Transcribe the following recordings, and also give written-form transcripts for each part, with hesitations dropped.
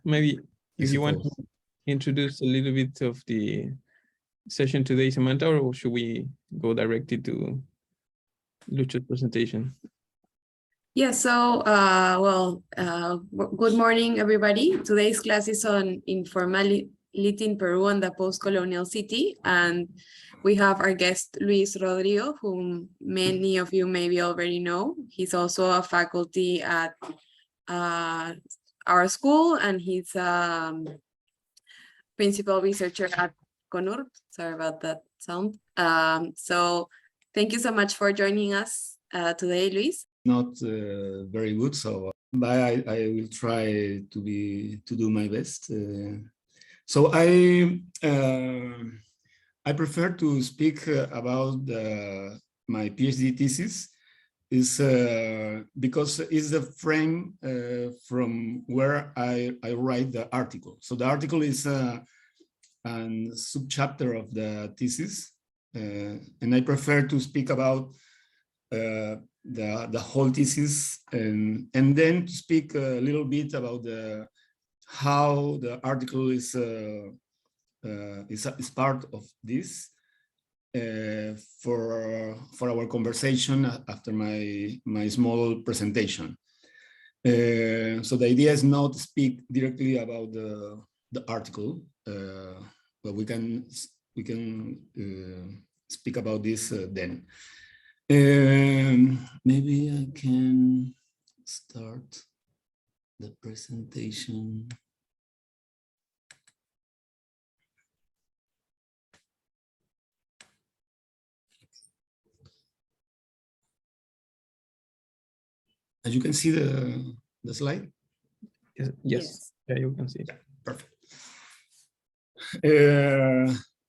maybe if you want to suppose. introduce a little bit of the session today, Samantha, or should we go directly to Lucho's presentation? Yeah, so, good morning, everybody. Today's class is on informality in Peru and the post-colonial city. And we have our guest, Luis Rodrigo, whom many of you maybe already know. He's also a faculty at our school, and he's principal researcher at CONURB. Sorry about that sound. So thank you so much for joining us today, Luis. Not very good, so but I will try to do my best. So I prefer to speak about my PhD thesis is because it's the frame from where I write the article. So the article is a subchapter of the thesis, and I prefer to speak about the whole thesis and then to speak a little bit about how the article is part of this for our conversation after my small presentation. So the idea is not to speak directly about the article, but we can speak about this then. Maybe I can start the presentation. As you can see the slide? Yes. Yeah, you can see it. Perfect.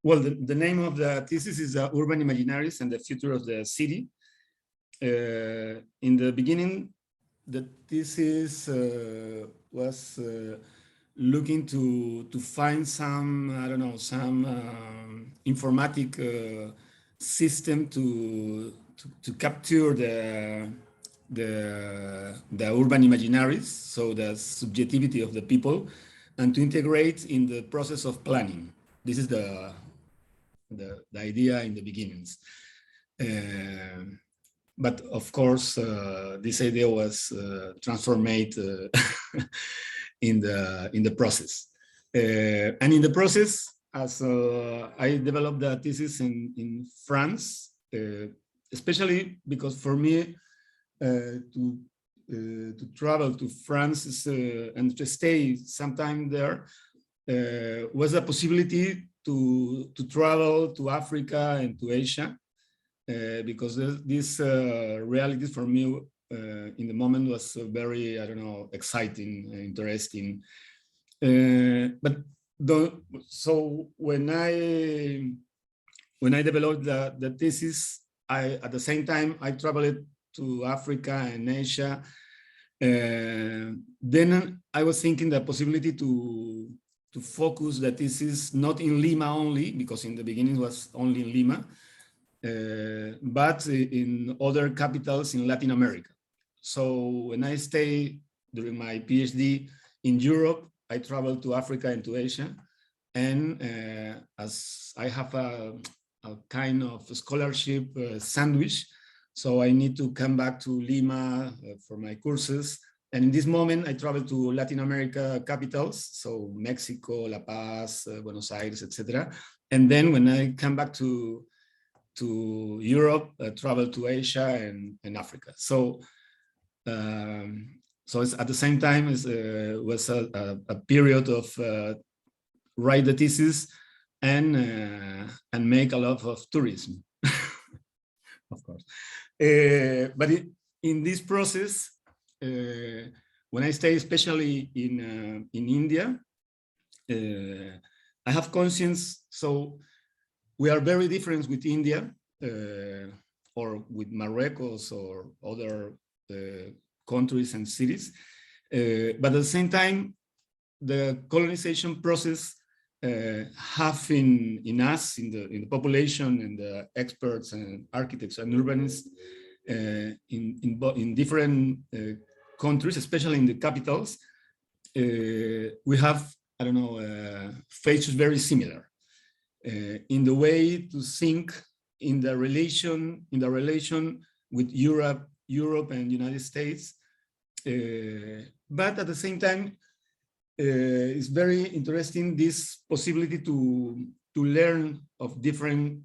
Well, the name of the thesis is Urban Imaginaries and the Future of the City. In the beginning, the thesis was looking to find some, I don't know, some informatic system to capture the urban imaginaries, so the subjectivity of the people, and to integrate in the process of planning. This is the idea in the beginnings. But of course, this idea was transformed in the process. And in the process, as I developed the thesis in France, especially because for me, to travel to France and to stay sometime there was a possibility to travel to Africa and to Asia, because this reality for me in the moment was very, I don't know, exciting, interesting. So when I developed the thesis, at the same time I traveled to Africa and Asia. Then I was thinking the possibility to focus the thesis not in Lima only, because in the beginning it was only in Lima, but in other capitals in Latin America. So when I stayed during my PhD in Europe, I traveled to Africa and to Asia. And as I have a kind of scholarship sandwich, so I need to come back to Lima for my courses. And in this moment, I travel to Latin America capitals, so Mexico, La Paz, Buenos Aires, etc. And then when I come back to Europe, travel to Asia and Africa. So so it's at the same time it was a period of write the thesis and make a lot of tourism, of course. But in this process, when I stay especially in India, I have conscience. So we are very different with India or with Morocco or other countries and cities. But at the same time, the colonization process have in us, in the population and the experts and architects and urbanists in different countries, especially in the capitals, we have, I don't know, features very similar in the way to think in the relation with Europe and United States. But at the same time, it's very interesting this possibility to learn of different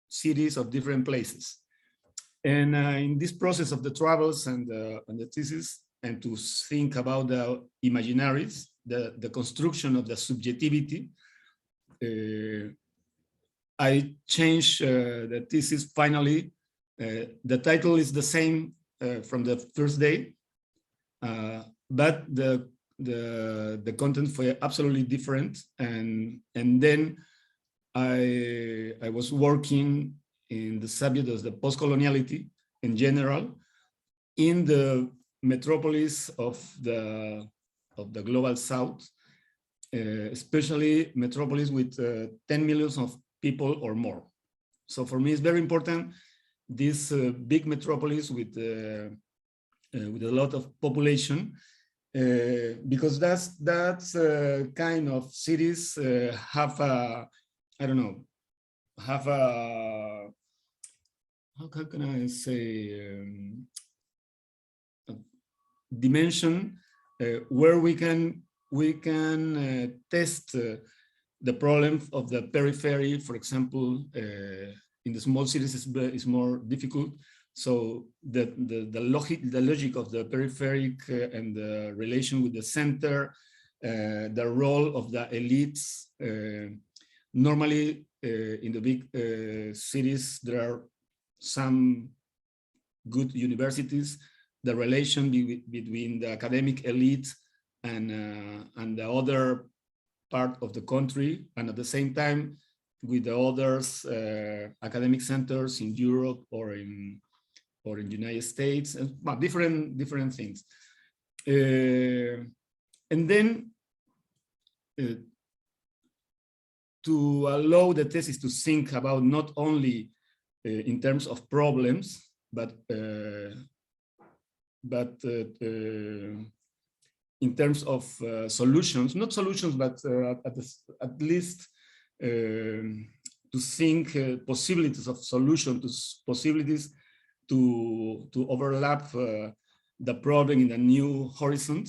cities, of different places. And in this process of the travels and the thesis, and to think about the imaginaries, the construction of the subjectivity, I changed the thesis finally. The title is the same from the first day, but the content were absolutely different. And then I was working in the subject of the post-coloniality in general in the metropolis of the global South, especially metropolis with 10 million of people or more. So for me, it's very important this big metropolis with a lot of population, because that's kind of cities have a, I don't know, have a, how can I say, a dimension where we can test the problem of the periphery. For example, in the small cities is more difficult. So the logic of the peripheric and the relation with the center, the role of the elites. Normally, in the big cities, there are some good universities. The relation between the academic elite and the other part of the country, and at the same time with the others academic centers in Europe or in United States, and different things. And then to allow the thesis to think about not only in terms of problems, but in terms of solutions, not solutions, but at least to think possibilities of solutions, possibilities to overlap the problem in a new horizon.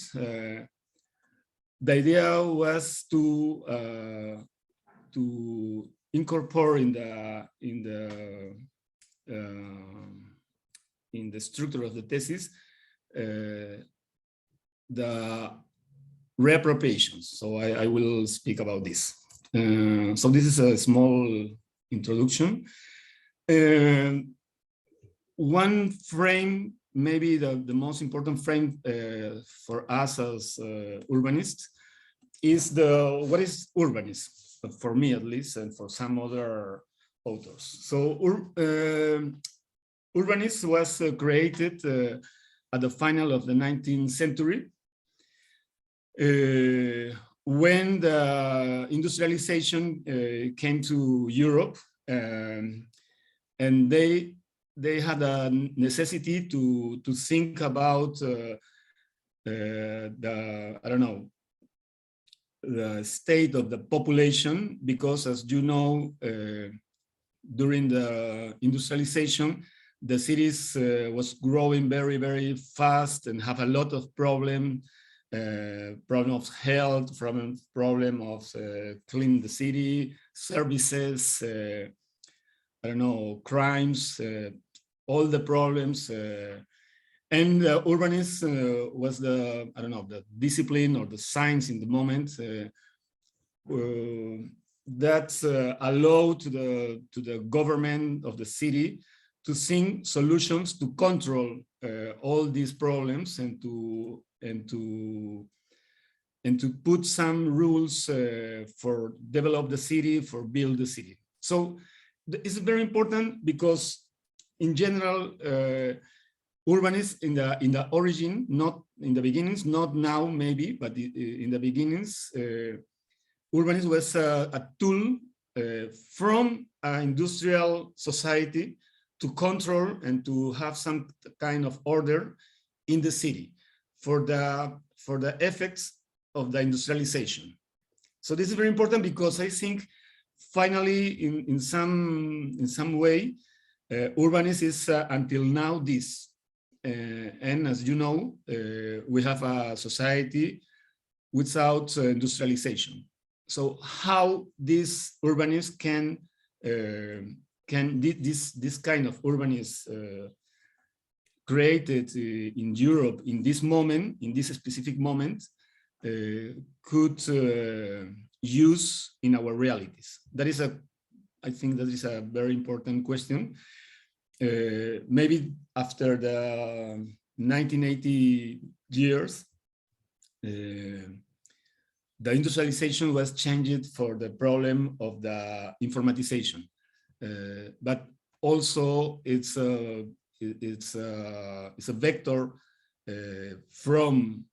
The idea was to incorporate in the structure of the thesis the reappropriations. So I will speak about this. So this is a small introduction. One frame, maybe the most important frame for us as urbanists, is what is urbanism, for me at least, and for some other authors. So urbanism was created at the final of the 19th century, when the industrialization came to Europe, and they had a necessity to think about the state of the population, because, as you know, during the industrialization, the cities was growing very, very fast and have a lot of problem of health, problem of cleaning the city, services, crimes, all the problems. And urbanism was the discipline or the science in the moment that allowed to the government of the city to think solutions to control all these problems and to put some rules for develop the city, for build the city. So it's very important because, in general, urbanists in the origin, not in the beginnings, not now maybe, but in the beginnings, urbanism was a tool from an industrial society to control and to have some kind of order in the city for the effects of the industrialization. So this is very important because I think finally, in some way, urbanism is until now this. And as you know, we have a society without industrialization. So how this urbanism can this kind of urbanism created in Europe in this moment, in this specific moment, could use in our realities? That is I think that is a very important question. Maybe after the 1980 years, the industrialization was changed for the problem of the informatization, but also it's a vector from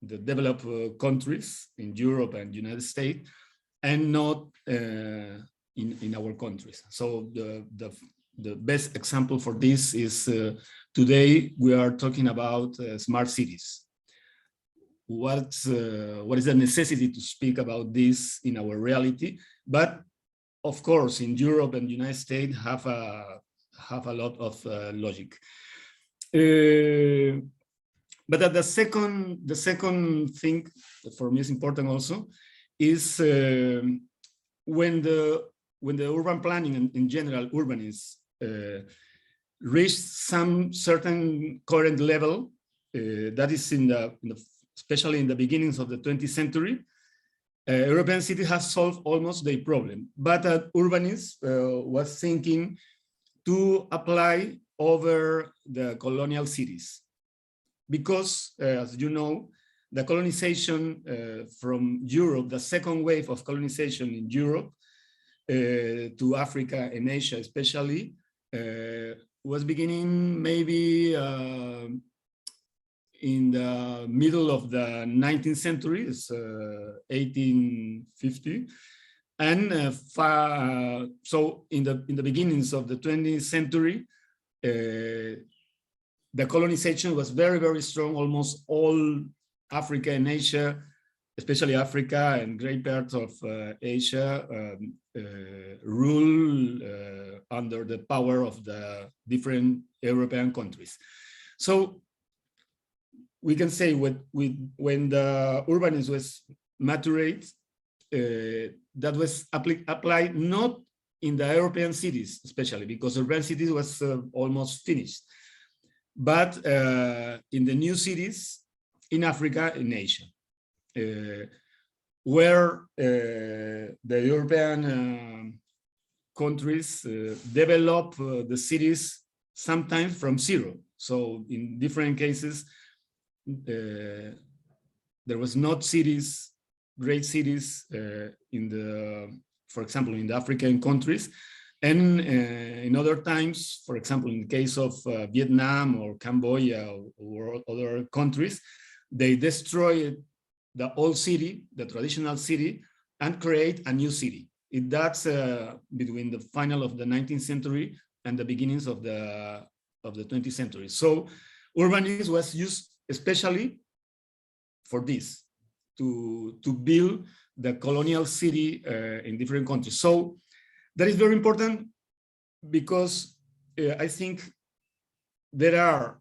the developed countries in Europe and United States, and not in our countries. So the best example for this is today we are talking about smart cities. What is the necessity to speak about this in our reality? But of course, in Europe and United States have a lot of logic. But the second thing that for me is important also is when the urban planning in general, urbanism, reached some certain current level, that is especially in the beginnings of the 20th century, European cities have solved almost their problem. But urbanists was thinking to apply over the colonial cities. Because, as you know, the colonization from Europe, the second wave of colonization in Europe to Africa and Asia especially, was beginning maybe in the middle of the 19th century, 1850, and so in the beginnings of the 20th century, the colonization was very, very strong. Almost all Africa and Asia, especially Africa and great parts of Asia, rule under the power of the different European countries. So we can say when the urbanism was maturate, that was applied not in the European cities, especially because urban cities was almost finished, but in the new cities in Africa and Asia, where the European countries develop the cities sometimes from zero. So in different cases, there was not cities, great cities for example, in the African countries. And in other times, for example, in the case of Vietnam or Cambodia or other countries, they destroyed the old city, the traditional city, and create a new city. That's between the final of the 19th century and the beginnings of the 20th century. So urbanism was used especially for this, to build the colonial city in different countries. So that is very important because I think there are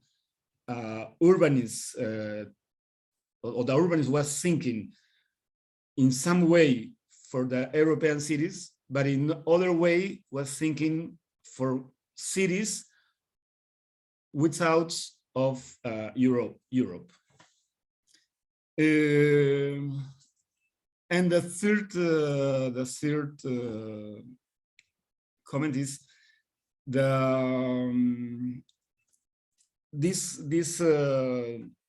urbanists, or the urbanist was thinking in some way for the European cities, but in other way was thinking for cities without of Europe. And the third comment is this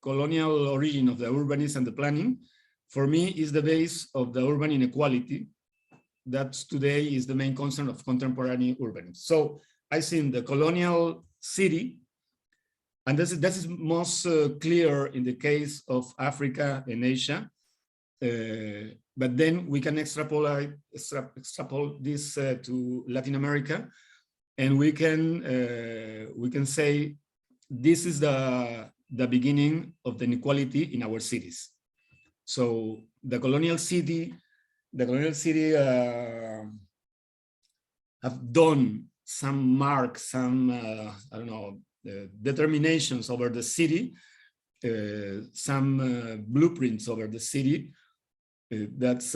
colonial origin of the urbanism and the planning, for me, is the base of the urban inequality that today is the main concern of contemporary urbanism. So I think the colonial city, and this is most clear in the case of Africa and Asia, but then we can extrapolate this to Latin America, and we can say this is the beginning of the inequality in our cities. So the colonial city have done some marks, some I don't know, determinations over the city, some blueprints over the city. That's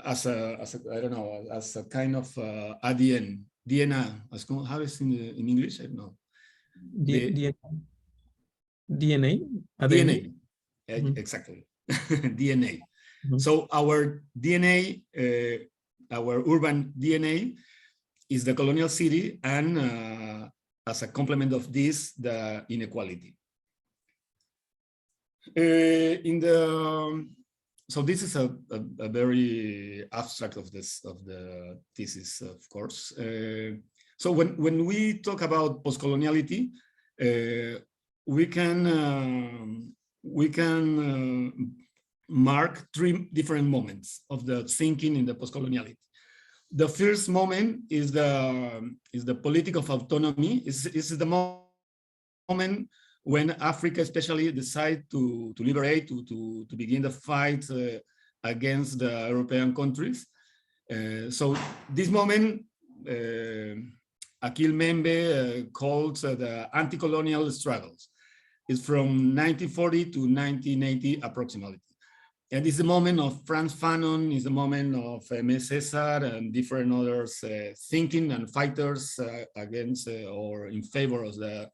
as a I don't know, as a kind of ADN, DNA. How is it in English? I don't know. DNA. DNA. Mm-hmm. Exactly. DNA. Mm-hmm. So our DNA, our urban DNA, is the colonial city, and as a complement of this, the inequality. So this is a very abstract of the thesis, of course. So when we talk about post-coloniality, we can mark 3 different moments of the thinking in the post-coloniality. The first moment is the politics of autonomy. Is the moment when Africa especially decide to liberate, to begin the fight against the European countries. So this moment, Akil Membe calls the anti-colonial struggles. It's from 1940 to 1980 approximately. And it's the moment of Frantz Fanon, it's the moment of Aimé Césaire and different others thinking and fighters against or in favor of the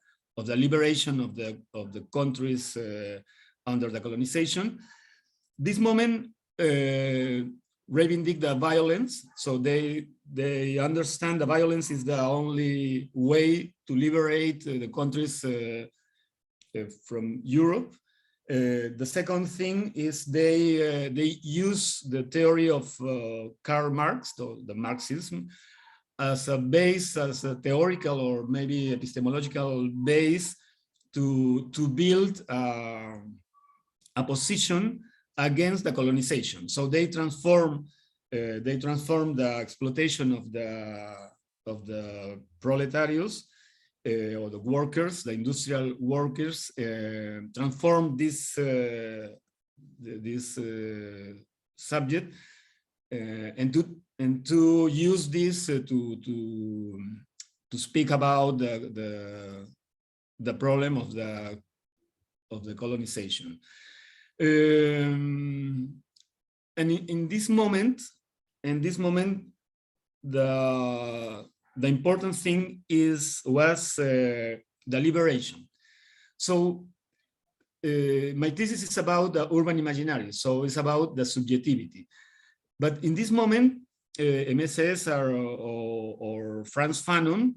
liberation of the countries under the colonization. This moment reivindic the violence, so they understand the violence is the only way to liberate the countries from Europe. The second thing is they use the theory of Karl Marx, the Marxism, as a base, as a theoretical or maybe epistemological base to build a position against the colonization. So they transform the exploitation of the proletarios or the workers, the industrial workers, transform this subject and to use this to speak about the problem of the colonization. And in this moment, the important thing was the liberation. So my thesis is about the urban imaginary. So it's about the subjectivity. But in this moment, Aimé Césaire or Frantz Fanon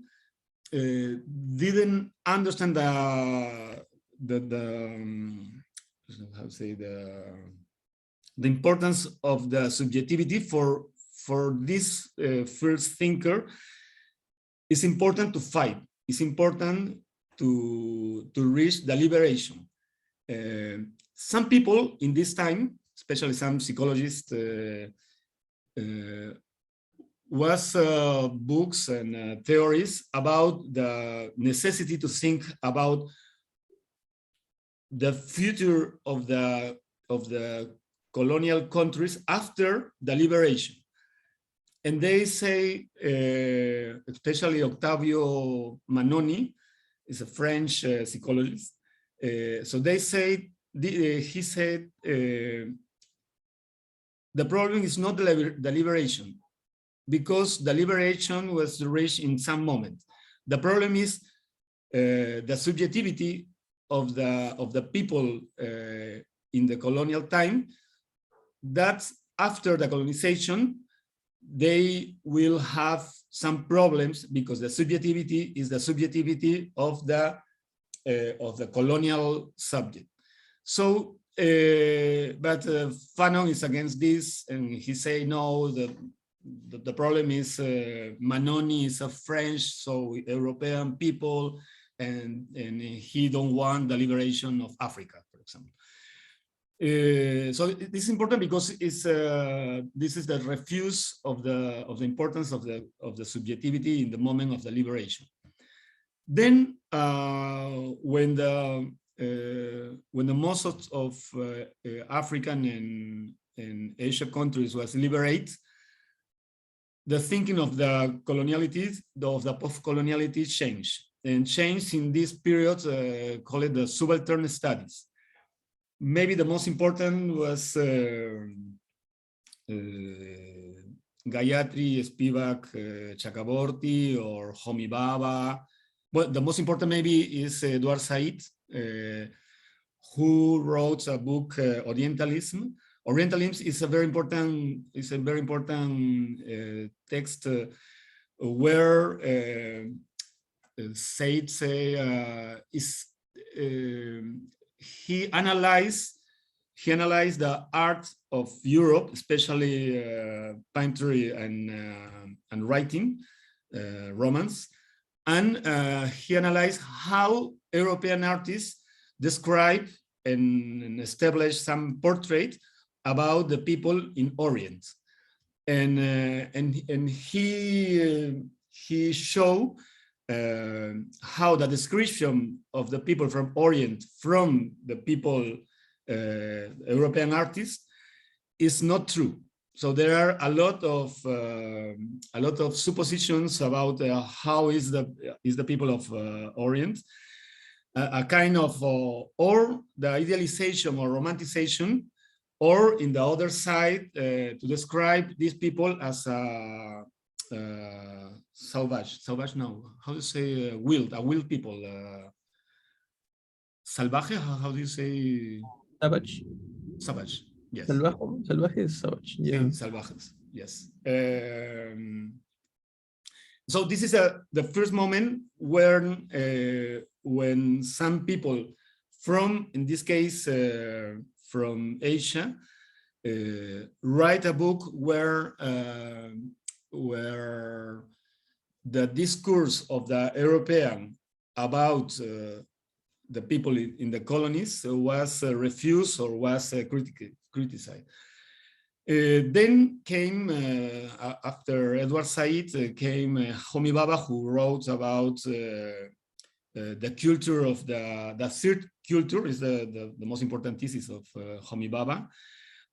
didn't understand how to say the importance of the subjectivity for this first thinker. It's important to fight. It's important to reach the liberation. Some people in this time, especially some psychologists, was books and theories about the necessity to think about the future of the colonial countries after the liberation. And they say, especially Octavio Manoni is a French psychologist. So they say, he said, the problem is not the liberation, because the liberation was reached in some moment. The problem is the subjectivity of the people in the colonial time, that after the colonization, they will have some problems because the subjectivity is the subjectivity of the colonial subject. So, but Fanon is against this, and he say no. The problem is Manoni is a French, so European people, and he don't want the liberation of Africa, for example. So this is important because it's this is the refuse of the importance of the subjectivity in the moment of the liberation. Then when the when the most of African and Asia countries was liberated, the thinking of the coloniality, of the post-coloniality changed. And changed in this period, call it the subaltern studies. Maybe the most important was Gayatri Spivak Chakraborty or Homi Bhabha. Well, the most important maybe is Edward Said, who wrote a book, Orientalism. Orientalism is a very important text where Said he analyzed the art of Europe, especially painting and writing, romance, and he analyzed how European artists describe and establish some portrait about the people in Orient, and he showed how the description of the people from Orient from the people European artists is not true. So there are a lot of suppositions about how is the people of Orient, a kind of or the idealization or romanticization, or in the other side to describe these people as salvage. No, how do you say a wild people? Salvaje. How do you say? Savage. Yes. Salvaje is savage. Yeah. Sí, salvajes. Yes. So this is the first moment when some people from, in this case, from Asia, write a book where the discourse of the European about the people in the colonies was refused or was criticized. Then came, after Edward Said, came Homi Bhabha, who wrote about the culture of the third culture, is the most important thesis of Homi Bhabha,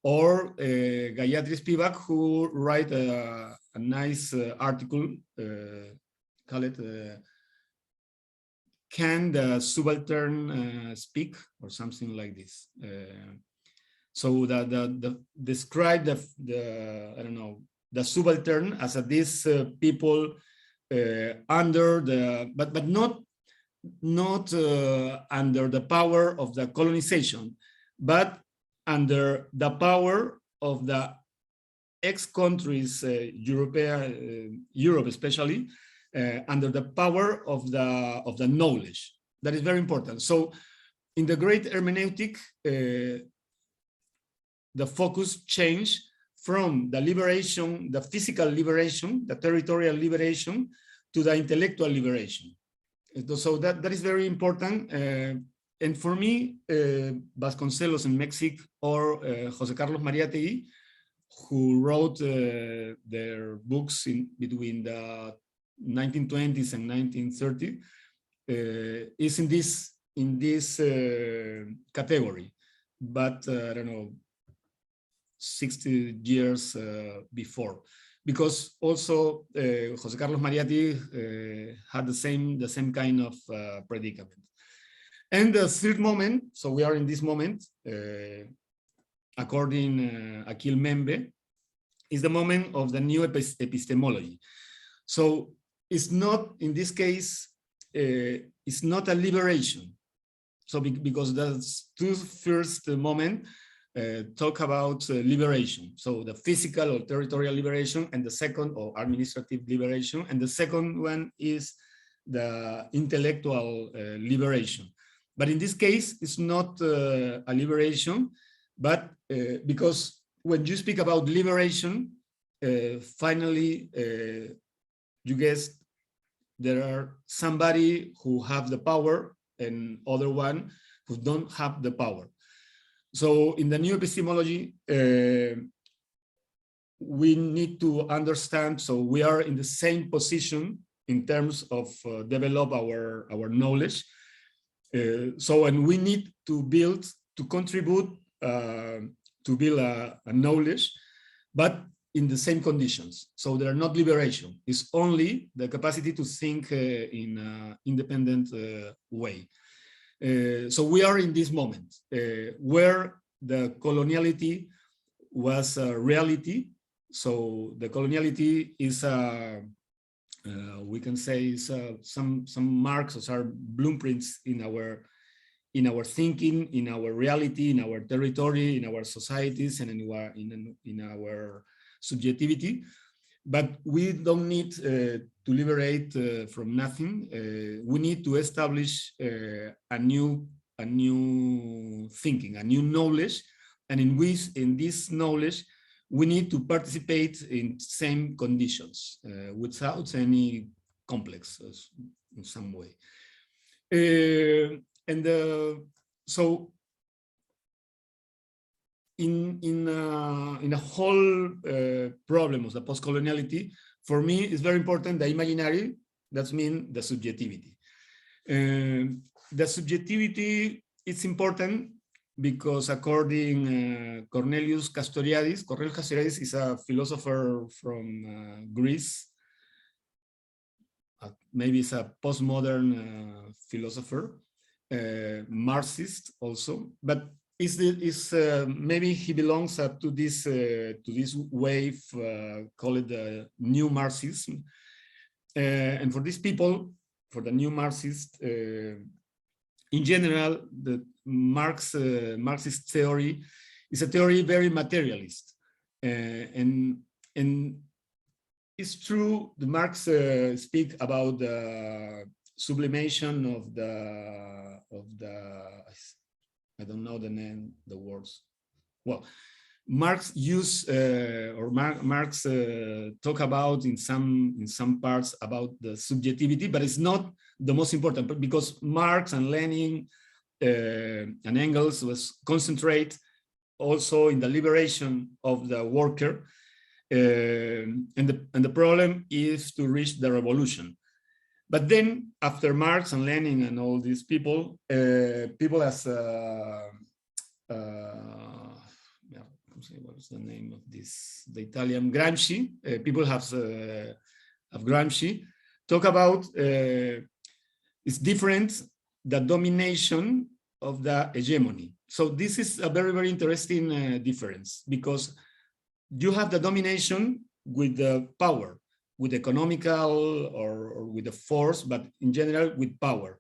or Gayatri Spivak, who write a nice article, call it Can the Subaltern Speak, or something like this. So describe the I don't know, the subaltern as these people under the but not under the power of the colonization, but under the power of the ex-countries, Europe especially, under the power of the knowledge. That is very important. So in the great hermeneutic, the focus changed from the liberation, the physical liberation, the territorial liberation, to the intellectual liberation. So that is very important. And for me, Vasconcelos in Mexico, or José Carlos Mariátegui, who wrote their books between the 1920s and 1930s, is in this category. But I don't know, 60 years before, because also José Carlos Mariátegui had the same kind of predicament. And the third moment, so we are in this moment, according Akil Membe, is the moment of the new epistemology. So it's not, in this case, it's not a liberation. So because the two first moment talk about liberation. So the physical or territorial liberation, and the second, or administrative liberation, and the second one is the intellectual liberation. But in this case, it's not a liberation, but because when you speak about liberation, finally, you guess there are somebody who have the power and other one who don't have the power. So in the new epistemology, we need to understand, so we are in the same position in terms of develop our knowledge. And we need to contribute to build a knowledge, but in the same conditions. So they're not liberation. It's only the capacity to think in an independent way. So we are in this moment where the coloniality was a reality. So the coloniality is we can say is some marks or some blueprints in our thinking, in our reality, in our territory, in our societies, and in our subjectivity. But we don't need to liberate from nothing. We need to establish a new thinking, a new knowledge, and in this knowledge, we need to participate in same conditions without any complex in some way. So in a whole problem of the post-coloniality, for me, it's very important the imaginary, that means the subjectivity. The subjectivity is important because according Cornelius Castoriadis is a philosopher from Greece. Maybe it's a postmodern philosopher, Marxist also, but maybe he belongs to this wave called the New Marxism. And for these people, for the New Marxist, in general, the Marxist theory is a theory very materialist, and it's true. The Marx speak about the sublimation of the I don't know the name, the words. Well, Marx Marx talk about in some parts about the subjectivity, but it's not the most important, because Marx and Lenin and Engels was concentrate also in the liberation of the worker, and the problem is to reach the revolution. But then after Marx and Lenin and all these people, people as what is the name of this? The Italian Gramsci. People have Gramsci talk about it's different, the domination of the hegemony. So this is a very, very interesting difference, because you have the domination with the power, with economical or with the force, but in general with power.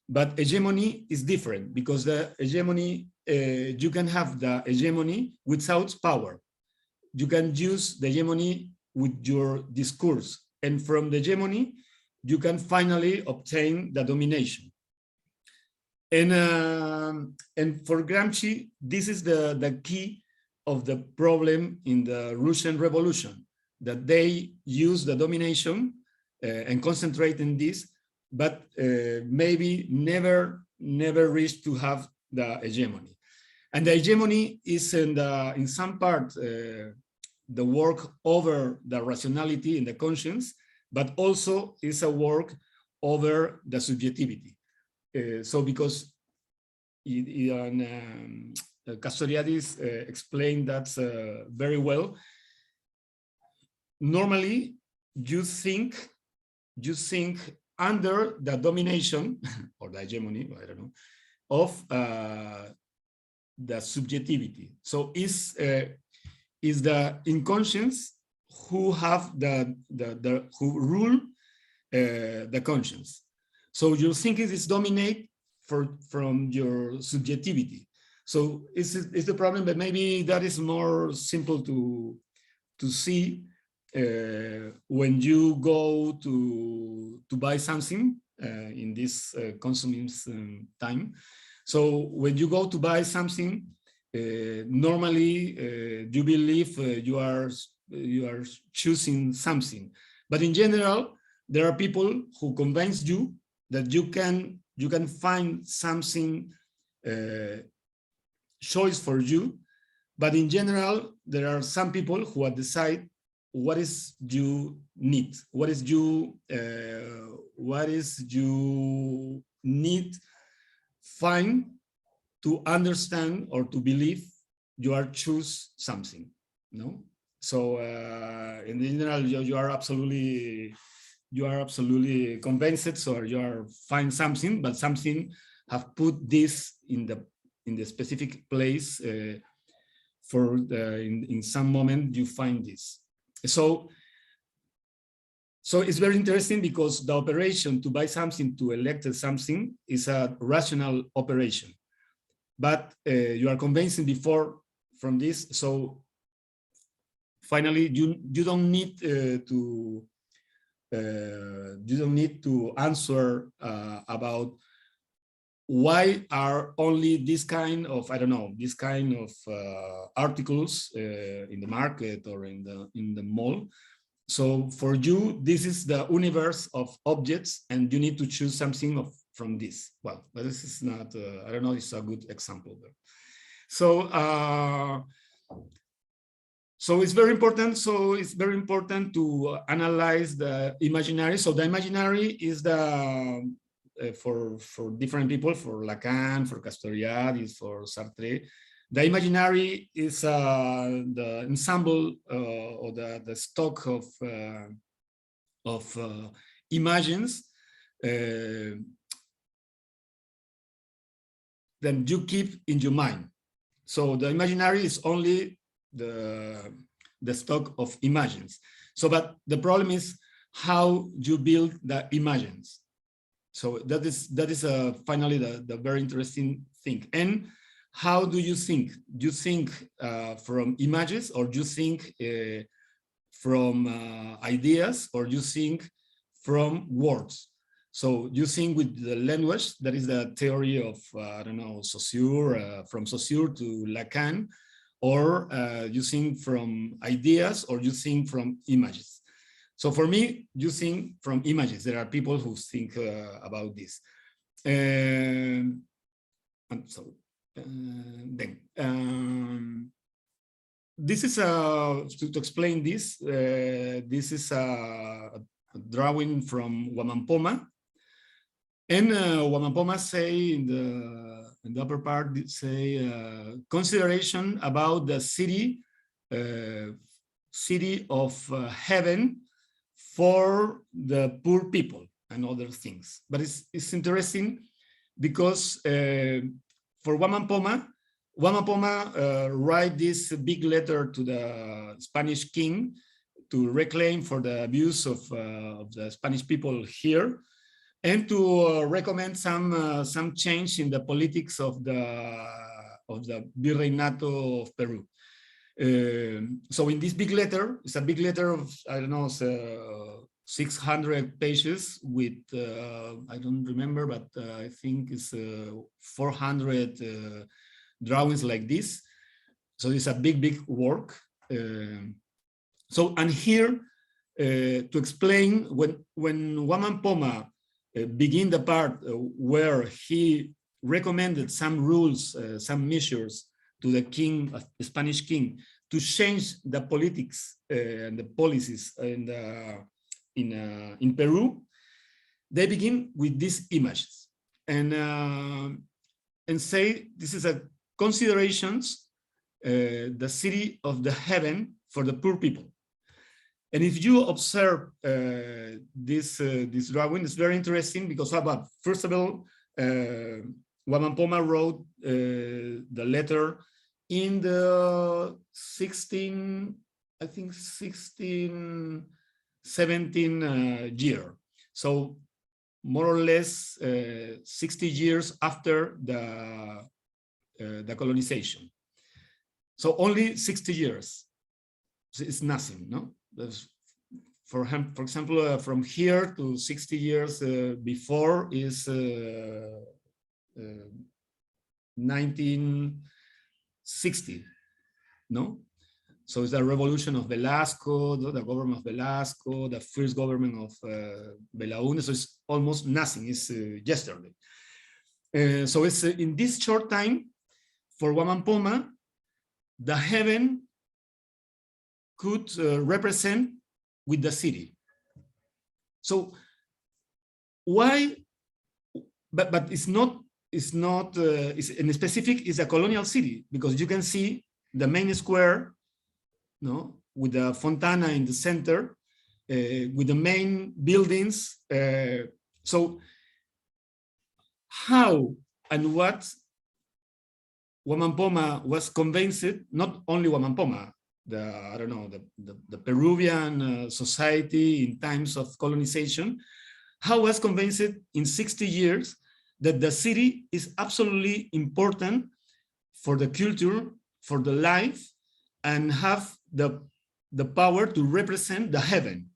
But hegemony is different, because the hegemony, you can have the hegemony without power. You can use the hegemony with your discourse, and from the hegemony, you can finally obtain the domination. And for Gramsci, this is the key of the problem in the Russian Revolution, that they use the domination and concentrate in this, but maybe never reach to have the hegemony. And the hegemony is in some part the work over the rationality and the conscience, but also is a work over the subjectivity. So because Castoriadis explained that very well. Normally, you think under the domination or the hegemony, I don't know, of the subjectivity. So is the inconscience who have who rule the conscience. So your thinking is dominate from your subjectivity. So it's the problem, but maybe that is more simple to see when you go to buy something in this consumism time. So when you go to buy something, normally you believe you are choosing something, but in general there are people who convince you that you can find something choice for you, but in general there are some people who decide what is you need, what is you need find, to understand, or to believe you are choose something, no? So in general, you are absolutely convinced, so you are find something, but something have put this in the specific place for in some moment you find this. So it's very interesting because the operation to buy something, to elect something, is a rational operation, but you are convincing before from this. So finally, you don't need to answer about why are only this kind of, I don't know, this kind of articles in the market or in the mall. So for you, this is the universe of objects, and you need to choose something from this. Well, this is not, I don't know, it's a good example there. So, so it's very important. So it's very important to analyze the imaginary. So the imaginary is the, for different people, for Lacan, for Castoriadis, for Sartre, the imaginary is the ensemble or the stock of images that you keep in your mind. So the imaginary is only the stock of images. So, but the problem is how you build the images. So that is finally the very interesting thing. And how do you think? Do you think from images, or do you think from ideas, or do you think from words? So you think with the language, that is the theory of, I don't know, Saussure, from Saussure to Lacan, or you think from ideas, or you think from images? So for me, you think from images. There are people who think about this. And so then this is to explain this. This is a drawing from Wamampoma, and Wamampoma say in the upper part, say consideration about the city of heaven for the poor people and other things. But it's interesting because for Wamampoma write this big letter to the Spanish king to reclaim for the abuse of the Spanish people here, and to recommend some change in the politics of the Virreinato of Peru. So in this big letter, it's a big letter of, I don't know, 600 pages with, I don't remember, but I think it's 400 drawings like this. So it's a big work. So, and here, to explain, when Wamampoma begin the part where he recommended some rules, some measures to the king, the Spanish king, to change the politics and the policies in Peru, they begin with these images and say this is a considerations, the city of the heaven for the poor people. And if you observe this drawing, it's very interesting because about, first of all, Wamampoma wrote the letter in the 1617 year. So more or less 60 years after the colonization. So only 60 years. It's nothing, no? For him, for example, from here to 60 years before is 1960, no? So it's the revolution of Velasco, the government of Velasco, the first government of Belaúnde. So it's almost nothing. It's yesterday. So it's in this short time for Wamampoma, the heaven could represent with the city. So why? But it's not is not, in specific, is a colonial city, because you can see the main square, no, with the fontana in the center, with the main buildings. So how and what Huamampoma was convinced, not only Huamampoma, I don't know, the Peruvian society in times of colonization, how was convinced in 60 years that the city is absolutely important for the culture, for the life, and have the power to represent the heaven.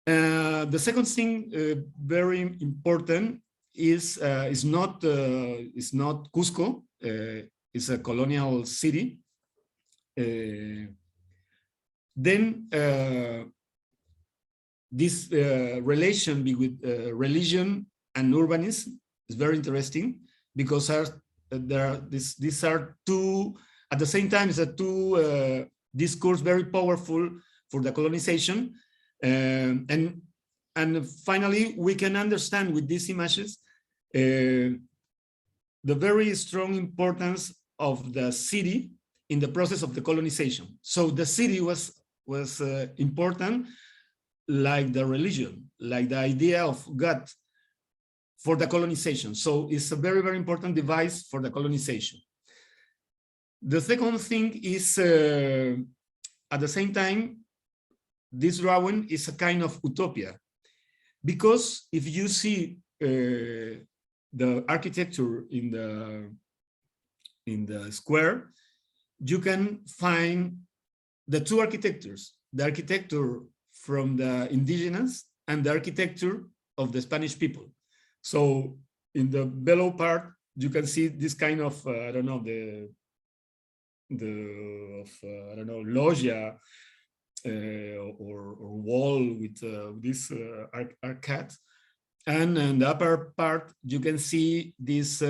The second thing, very important, is not Cusco. It's a colonial city. Then this relation between religion and urbanism is very interesting, because these are two, at the same time, it's a two discourse very powerful for the colonization. And finally, we can understand with these images the very strong importance of the city in the process of the colonization. So the city was important, like the religion, like the idea of God for the colonization. So it's a very, very important device for the colonization. The second thing is, at the same time, this drawing is a kind of utopia, because if you see the architecture in the square, you can find the two architectures, the architecture from the indigenous and the architecture of the Spanish people. So in the below part, you can see this kind of, I don't know, I don't know, loggia or wall with this arcade. And in the upper part, you can see these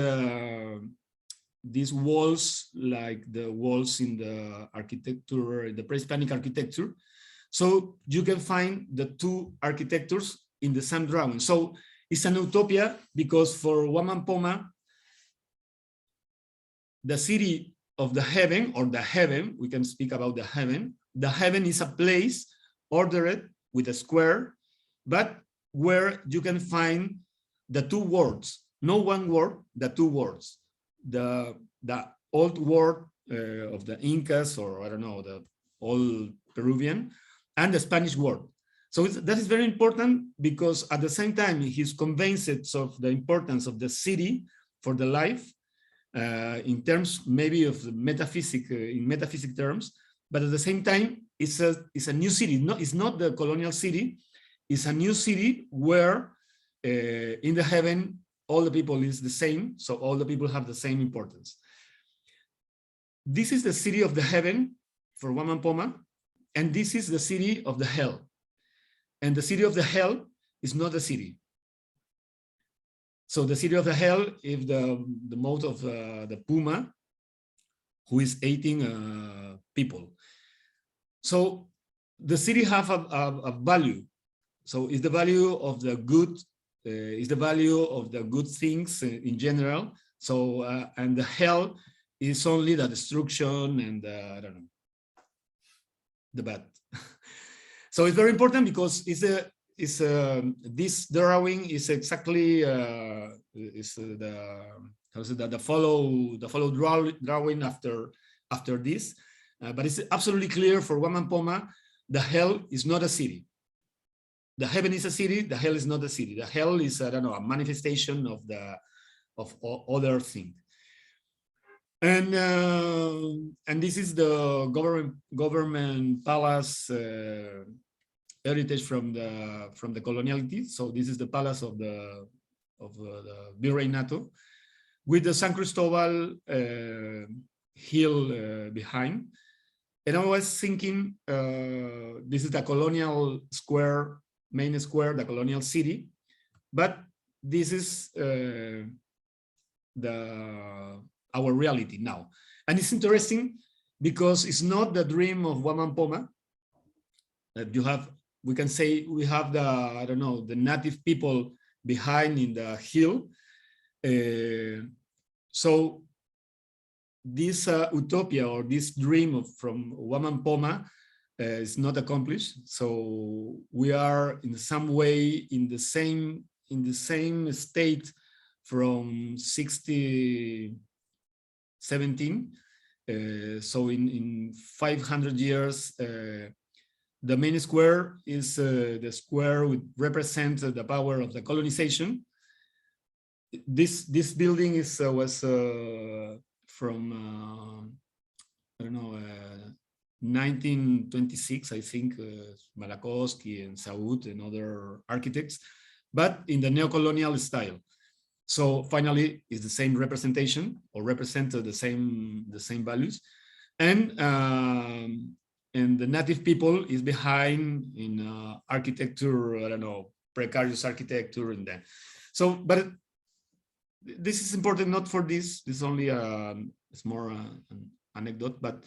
walls, like the walls in the architecture, the pre-Hispanic architecture. So you can find the two architectures in the same drawing. So it's an utopia, because for Huamampoma, the city of the heaven, or the heaven, we can speak about the heaven is a place ordered with a square, but where you can find the two words, no one word, the two words, the old word of the Incas, or I don't know, the old Peruvian, and the Spanish word. So that is very important, because at the same time, he's convinced of the importance of the city for the life, in terms maybe of the metaphysic, in metaphysic terms, but at the same time, it's a new city. No, it's not the colonial city. It's a new city where in the heaven, all the people is the same. So all the people have the same importance. This is the city of the heaven for Huamampoma, and this is the city of the hell. And the city of the hell is not a city. So the city of the hell is the mouth of the puma, who is eating people. So the city have a value. So it's the value of the good, is the value of the good things in general. So and the hell is only the destruction and I don't know, the bad. So it's very important, because this drawing is exactly the follow drawing after this, but it's absolutely clear for Huamampoma, the hell is not a city. The heaven is a city. The hell is not a city. The hell is, I don't know, a manifestation of other thing. And this is the government palace heritage from the coloniality. So this is the palace of the Virreinato, with the San Cristobal hill behind. And I was thinking, this is the colonial square, main square, the colonial city, but this is our reality now. And it's interesting, because it's not the dream of Huamampoma. We can say we have the, I don't know, the native people behind in the hill, So this utopia or this dream from Wamampoma is not accomplished. So we are in some way in the same state from 1617. So in 500 years, the main square is the square which represents the power of the colonization. This building is was from I don't know 1926, I think, Malakowski and Saud and other architects, but in the neo-colonial style. So finally, it's the same representation or represent the same values, and the native people is behind in architecture. I don't know, precarious architecture and that. So, but this is important not for this. This is only it's more an anecdote, but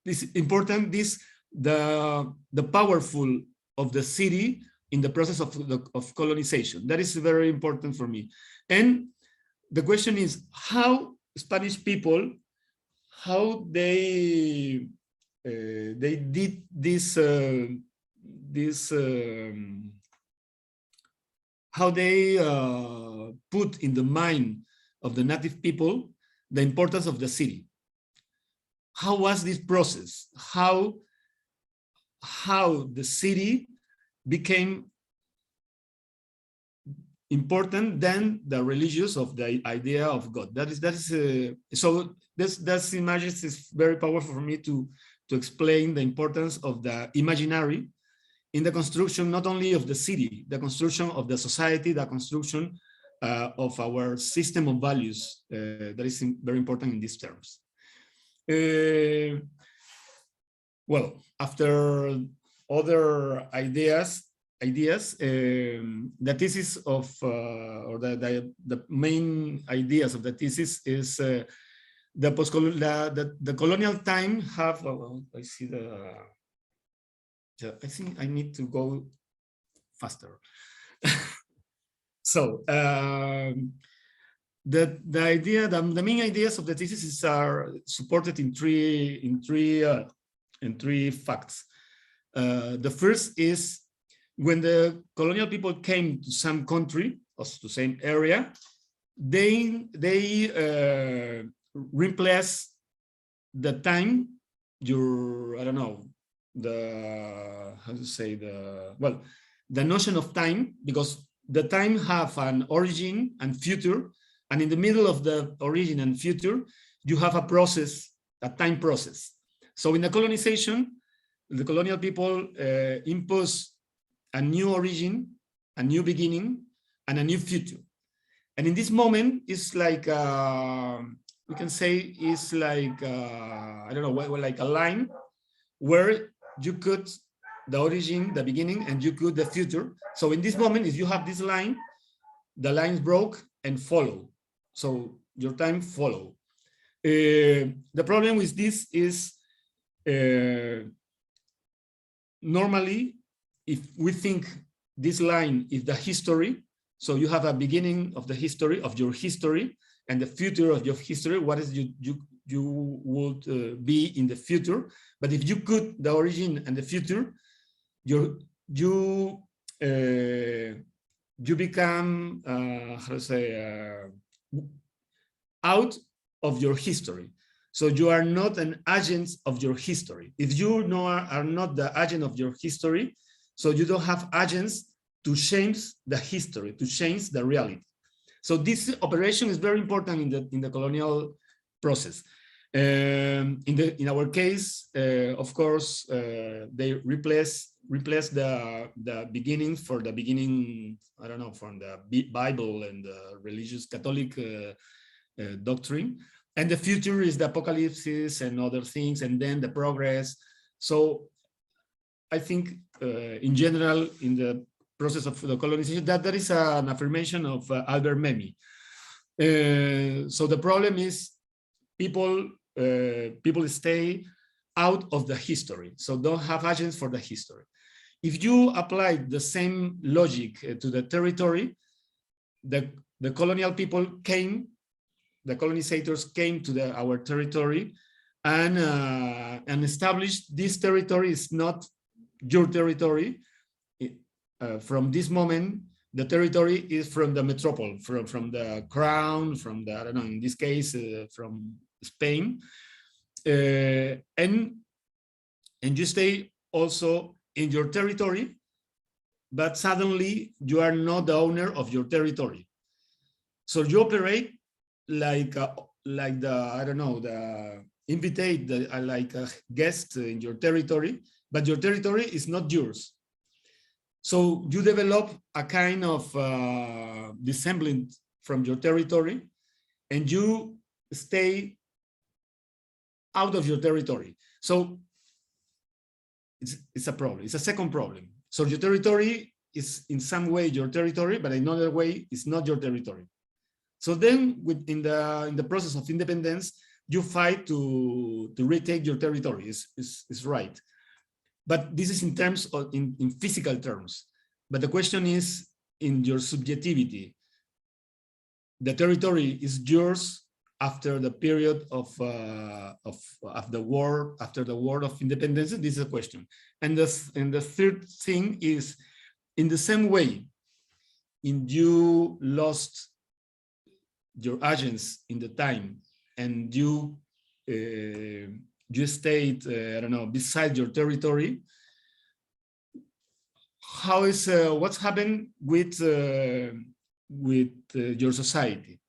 this is important. The powerful of the city in the process of colonization. That is very important for me. And the question is how Spanish people, how they did this, how they put in the mind of the native people the importance of the city. How was this process? How the city became important than the religious of the idea of God. That is so this images is very powerful for me to explain the importance of the imaginary in the construction, not only of the city, the construction of the society, the construction of our system of values. That is very important in these terms. Well, after other ideas, the thesis of or the main ideas of the thesis is the colonial time have. I see the. I think I need to go faster. So the main ideas of the thesis are supported in three facts. The first is when the colonial people came to some country or to same area, they replace the time, I don't know, the notion of time, because the time have an origin and future, and in the middle of the origin and future, you have a process, a time process. So in the colonization, the colonial people impose a new origin, a new beginning, and a new future. And in this moment, it's like, we can say it's like, I don't know, like a line where you could the origin, the beginning, and you could the future. So in this moment, if you have this line, the lines broke and follow. So your time follow. The problem with this is normally, if we think this line is the history, so you have a beginning of the history of your history and the future of your history, what is you would be in the future. But if you cut the origin and the future, you become how to say out of your history. So you are not an agent of your history. If you are not the agent of your history, so you don't have agents to change the history, to change the reality. So this operation is very important in the colonial process. In our case, of course, they replace the beginning for the beginning, I don't know, from the Bible and the religious Catholic doctrine. And the future is the apocalypse and other things, and then the progress. So I think in general, in the process of the colonization, that is an affirmation of Albert Memmi. So the problem is people stay out of the history, so don't have agents for the history. If you apply the same logic to the territory, the the colonial people came, the colonizators came to our territory and established this territory is not your territory. From this moment, the territory is from the metropole, from the crown, from the, I don't know, in this case, from Spain. And you stay also in your territory, but suddenly you are not the owner of your territory. So you operate like the, I don't know, the invitate, like a guest in your territory, but your territory is not yours. So you develop a kind of dissembling from your territory, and you stay out of your territory. So it's a problem. It's a second problem. So your territory is in some way your territory, but in another way it's not your territory. So then in the process of independence, you fight to retake your territory. It's right. But this is in terms of in physical terms. But the question is in your subjectivity. The territory is yours after the period of the war, after the war of independence. This is a question. And the third thing is, in the same way, you lost your agents in the time, and you stayed, I don't know, beside your territory. How is what's happened with your society?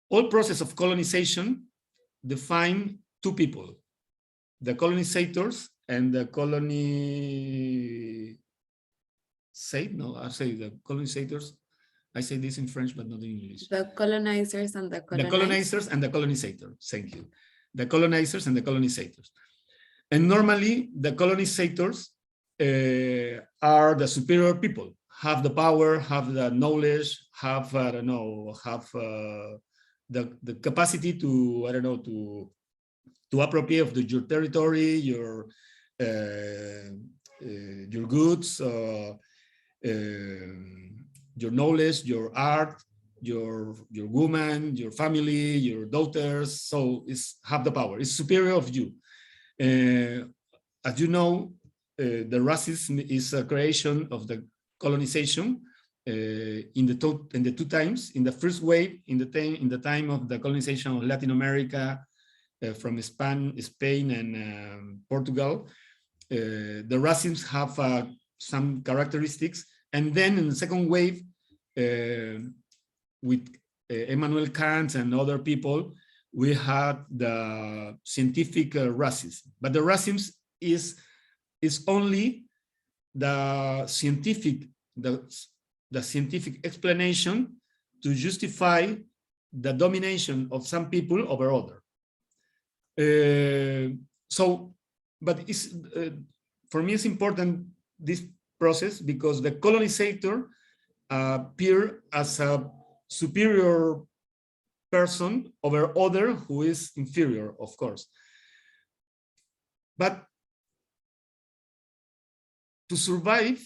All process of colonization define two people: the colonizators and the the colonizators. I say this in French, but not in English. The colonizers and the colonized. The colonizers and the colonizators. Thank you. The colonizers and the colonizators. And normally the colonizators are the superior people, have the power, have the knowledge, have, I don't know, have the capacity to, I don't know, to appropriate of your territory, your goods, your knowledge, your art, your woman, your family, your daughters. So it's have the power. It's superior of you. As you know, the racism is a creation of the colonization in the two times. In the first wave, in the time of the colonization of Latin America from Spain and Portugal, the racisms have some characteristics. And then in the second wave, with Immanuel Kant and other people, we had the scientific racism. But the racism is only the scientific explanation to justify the domination of some people over other. But it's for me it's important, this process, because the colonizer appear as a superior person over other who is inferior, of course. But to survive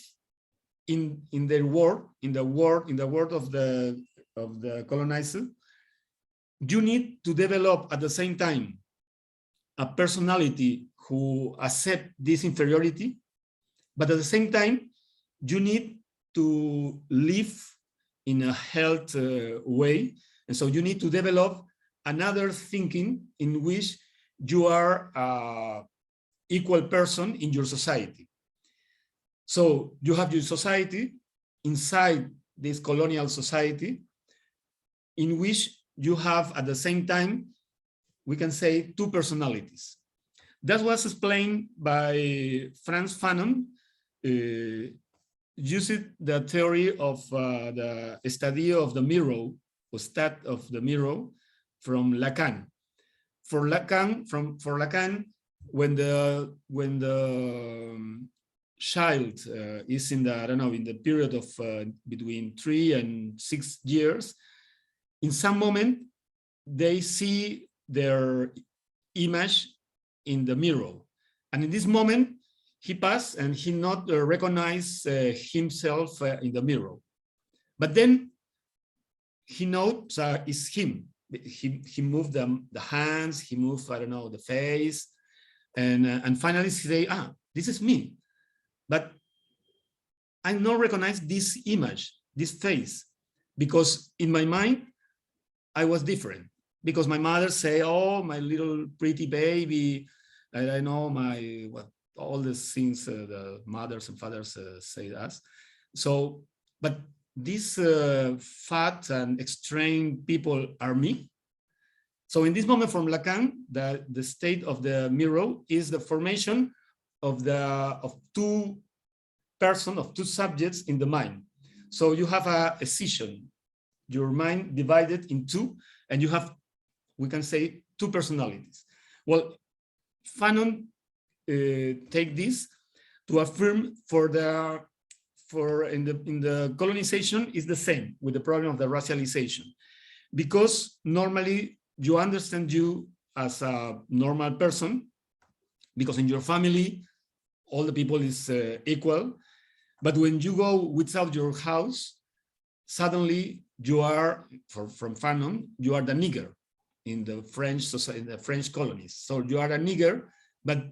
in their world, in the world of the colonizer, you need to develop at the same time a personality who accept this inferiority, but at the same time, you need to live in a health way. And so you need to develop another thinking in which you are an equal person in your society. So you have your society inside this colonial society in which you have at the same time, we can say, two personalities. That was explained by Frantz Fanon, using the theory of the estadio of the mirror, or stat of the mirror, from Lacan. For Lacan, when the child is in the, I don't know, in the period of between 3 and 6 years, in some moment they see their image in the mirror, and in this moment he passed and he not recognize himself in the mirror. But then he knows is him. He moved the hands, he moved, I don't know, the face, and finally he say, this is me. But I don't recognize this image, this face, because in my mind, I was different. Because my mother say, oh, my little pretty baby, I know all the things the mothers and fathers say to us. So, but these fat and extreme people are me. So in this moment from Lacan, the state of the mirror is the formation of two subjects in the mind. So you have a scission, your mind divided in two, and you have, we can say, two personalities. Well, Fanon take this to affirm in the colonization is the same with the problem of the racialization, because normally you understand you as a normal person, because in your family all the people is equal, but when you go without your house, suddenly you are, from Fanon, you are the nigger in the French society, in the French colonies. So you are a nigger, but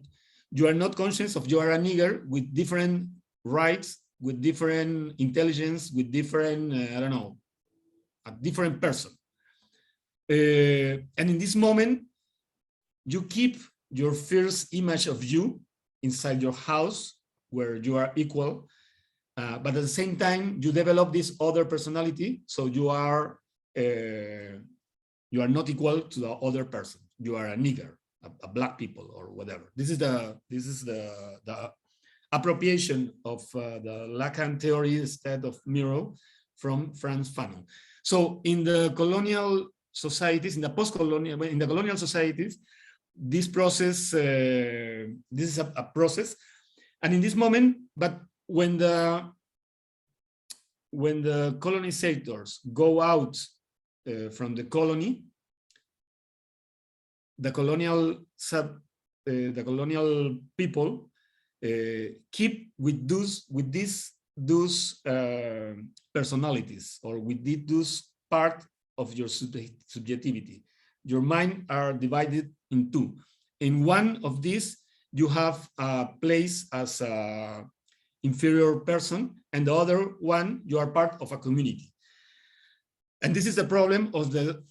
you are not conscious of you are a nigger with different rights, with different intelligence, with different, I don't know, a different person. And in this moment, you keep your first image of you inside your house where you are equal, but at the same time, you develop this other personality. So you are not equal to the other person. You are a nigger, a black people or whatever. This is the appropriation of the Lacan theory instead of mirror from Frantz Fanon. So in the colonial societies, in the post-colonial, in the colonial societies, this process, this is a process, and in this moment, but when the colonizers go out from the colony, the colonial people keep with these personalities, or with those part of your subjectivity. Your mind are divided in two. In one of these, you have a place as a inferior person, and the other one, you are part of a community. And this is the problem of the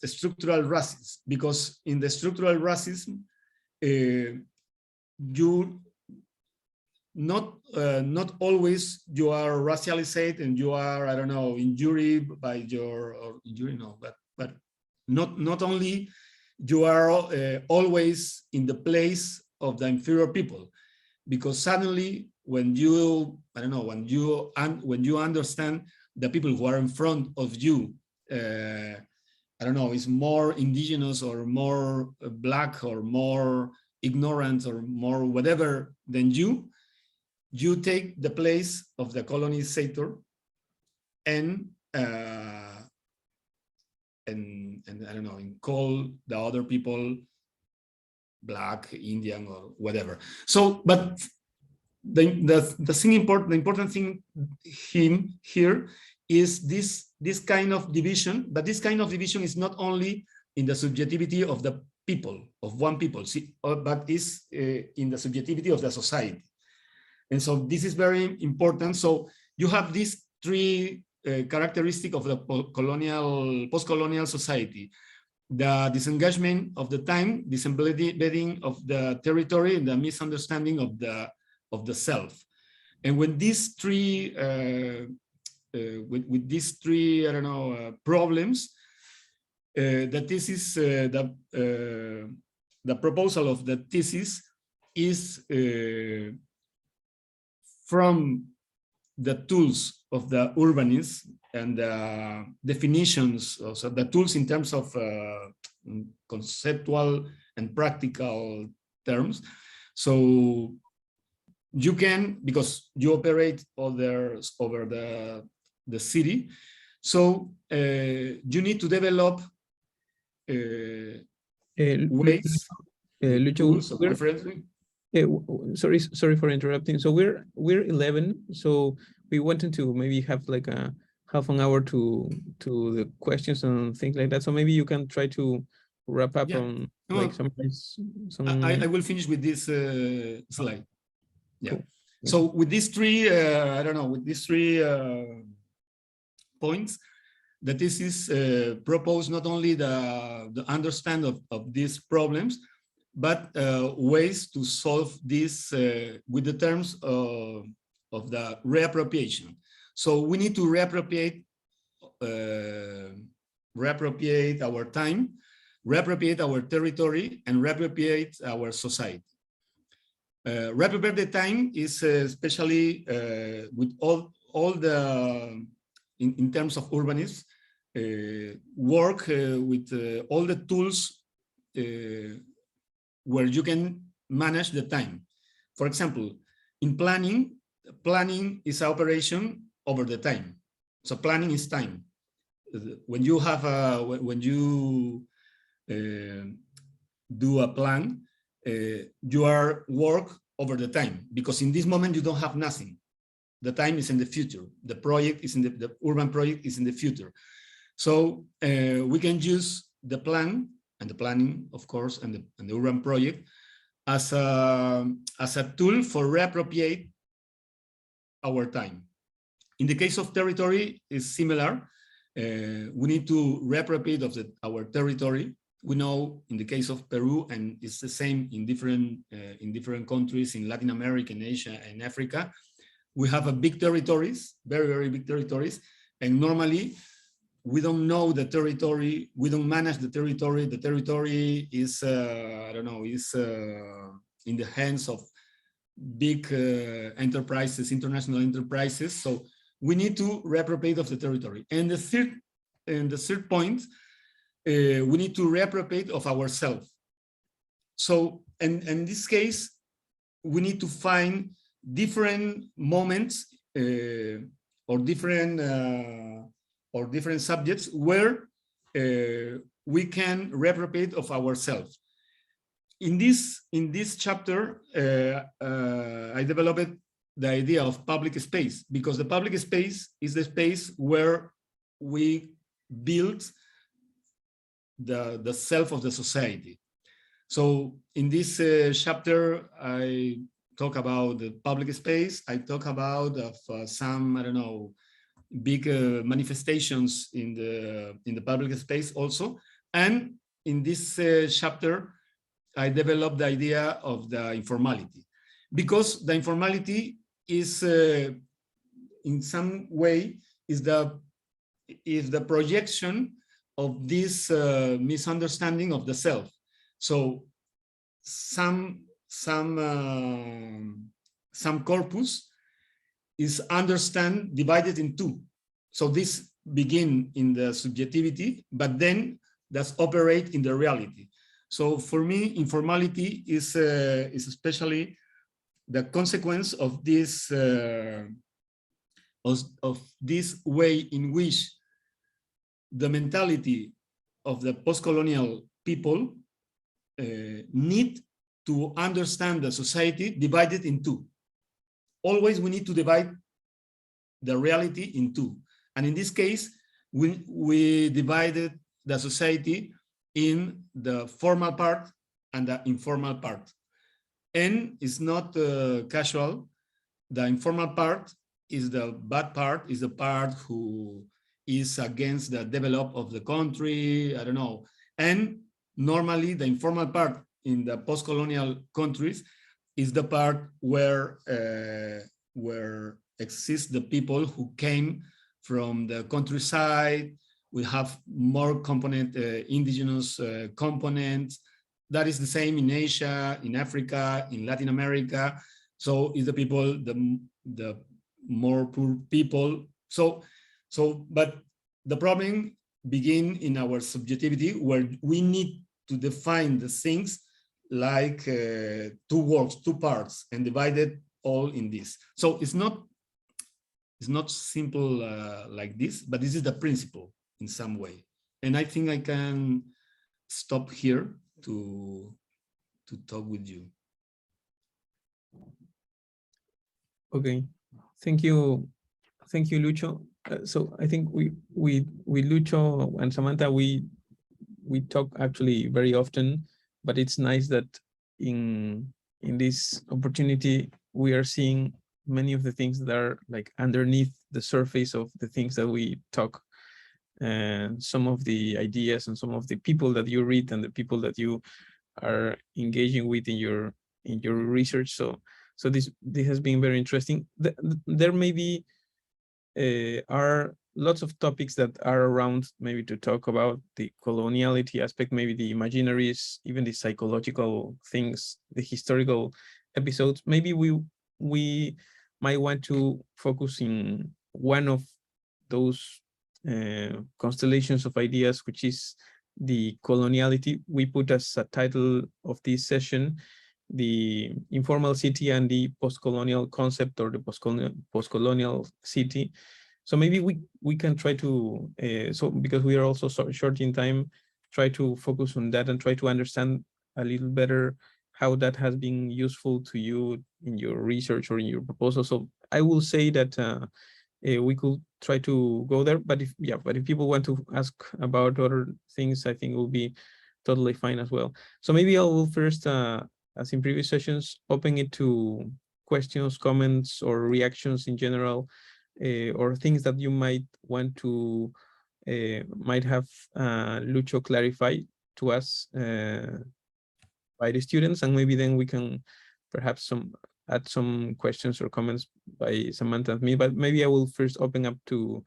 structural racism, because in the structural racism, you not always you are racialized and you are, I don't know, injured by your, or injury, no, but not only you are always in the place of the inferior people, because suddenly when you, I don't know, when you understand the people who are in front of you, I don't know, is more indigenous or more black or more ignorant or more whatever than you take the place of the colonizer, and I don't know, and call the other people black, Indian, or whatever. So, but the important thing here is this kind of division, but this kind of division is not only in the subjectivity of the people, of one people, but is in the subjectivity of the society. And so this is very important. So you have these three characteristics of the post-colonial society: the disengagement of the time, disembedding of the territory, and the misunderstanding of the self. And when these three, with these three, I don't know, problems, the thesis, the proposal of the thesis is from the tools of the urbanists and the definitions, so the tools in terms of conceptual and practical terms. So you can, because you operate over the city, so you need to develop ways, tools of referencing. Sorry for interrupting. So we're 11. So we wanted to maybe have like a half an hour to the questions and things like that. So maybe you can try to wrap up on like some. I will finish with this slide. Yeah. Cool. So with these three, I don't know, with these three points, the thesis propose not only the understand of these problems, but ways to solve this with the terms of the reappropriation. So we need to reappropriate our time, reappropriate our territory, and reappropriate our society. Reappropriate the time is especially with all the, in terms of urbanism, work with all the tools where you can manage the time. For example, in planning is an operation over the time. So planning is time. When you have when you do a plan, you are work over the time, because in this moment you don't have nothing. The time is in the future. The project is in the urban project is in the future. So we can use the plan and the planning, of course, and the urban project as a tool for reappropriate our time. In the case of territory, is similar. We need to reappropriate of our territory. We know in the case of Peru, and it's the same in different countries in Latin America, and Asia, and Africa. We have a big territories, very, very big territories, and normally we don't know the territory, we don't manage the territory. The territory is, I don't know, is in the hands of big enterprises, international enterprises. So we need to reappropriate of the territory. And the third point, we need to reappropriate of ourselves. So, and in this case, we need to find different moments or different subjects where we can reappropriate of ourselves. In this chapter, I developed the idea of public space, because the public space is the space where we build the self of the society. So in this chapter, I talk about the public space. I talk about some, I don't know, big manifestations in the public space also. And in this chapter, I developed the idea of the informality, because the informality is in some way is the projection of this misunderstanding of the self. So some corpus is divided in two. So this begin in the subjectivity, but then that's operate in the reality. So for me, informality is especially the consequence of this way in which the mentality of the post-colonial people need to understand the society divided in two. Always we need to divide the reality in two. And in this case, we divided the society in the formal part and the informal part. And it's not casual. The informal part is the bad part, is the part who is against the development of the country, I don't know. And normally the informal part in the post-colonial countries is the part where exist the people who came from the countryside. We have more component, indigenous components. That is the same in Asia, in Africa, in Latin America. So is the people, the more poor people. But the problem begin in our subjectivity, where we need to define the things like two works, two parts, and divide it all in this. So it's not simple like this, but this is the principle in some way. And I think I can stop here to talk with you. Okay, thank you, Lucho. So I think we Lucho and Samantha, we talk actually very often, but it's nice that in this opportunity we are seeing many of the things that are like underneath the surface of the things that we talk, and some of the ideas and some of the people that you read and the people that you are engaging with in your research. So this has been very interesting. There may be are lots of topics that are around, maybe to talk about the coloniality aspect, maybe the imaginaries, even the psychological things, the historical episodes. Maybe we might want to focus in one of those constellations of ideas, which is the coloniality. We put as a title of this session the informal city and the post-colonial concept, or the post-colonial city. So maybe we can try to, so because we are also short in time, try to focus on that and try to understand a little better how that has been useful to you in your research or in your proposal. So I will say that we could try to go there, but if people want to ask about other things, I think it will be totally fine as well. So maybe I will first, as in previous sessions, open it to questions, comments, or reactions in general, or things that you might want to, might have Lucho clarify to us by the students, and maybe then we can perhaps add some questions or comments by Samantha and me. But maybe I will first open up to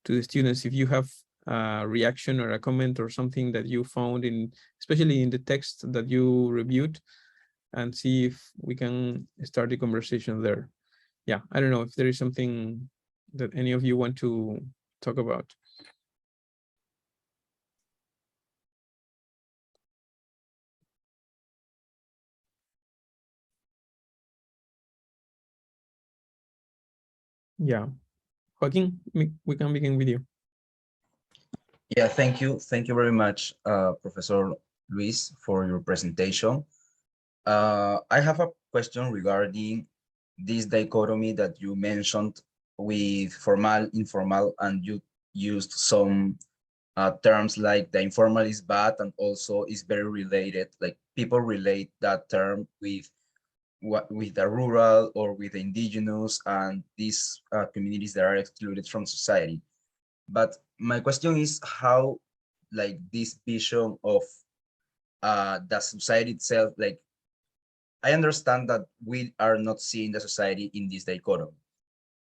the students. If you have a reaction or a comment or something that you found in, especially in the text that you reviewed, and see if we can start the conversation there. Yeah, I don't know if there is something that any of you want to talk about. Yeah, Joaquin, we can begin with you. Yeah, thank you. Thank you very much, Professor Luis, for your presentation. I have a question regarding this dichotomy that you mentioned with formal, informal, and you used some terms like the informal is bad and also is very related. Like people relate that term with the rural or with the indigenous and these communities that are excluded from society. But my question is how, like, this vision of the society itself, like, I understand that we are not seeing the society in this dichotomy,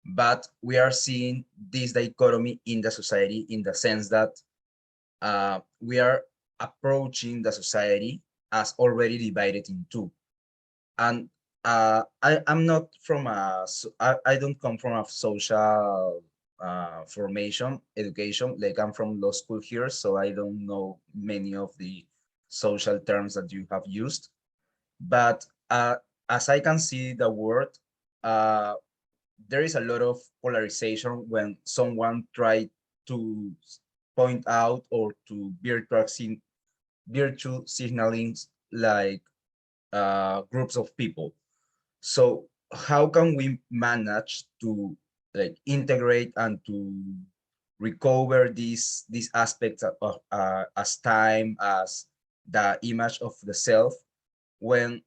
but we are seeing this dichotomy in the society in the sense that we are approaching the society as already divided in two. And I'm not from I don't come from a social formation, education, like I'm from law school here, so I don't know many of the social terms that you have used. But as I can see the word, there is a lot of polarization when someone tries to point out or to virtue signaling like groups of people. So how can we manage to like integrate and to recover these aspects of as time, as the image of the self, when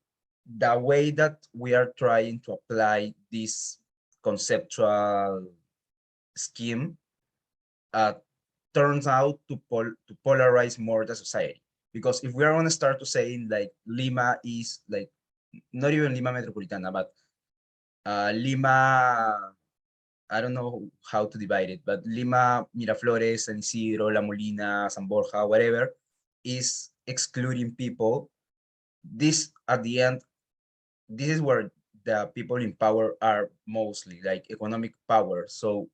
the way that we are trying to apply this conceptual scheme turns out to polarize more the society? Because if we are going to start to saying like Lima is like, not even Lima Metropolitana, but Lima, I don't know how to divide it, but Lima, Miraflores, San Isidro, La Molina, San Borja, whatever, is excluding people. This, at the end, this is where the people in power are mostly, like economic power. So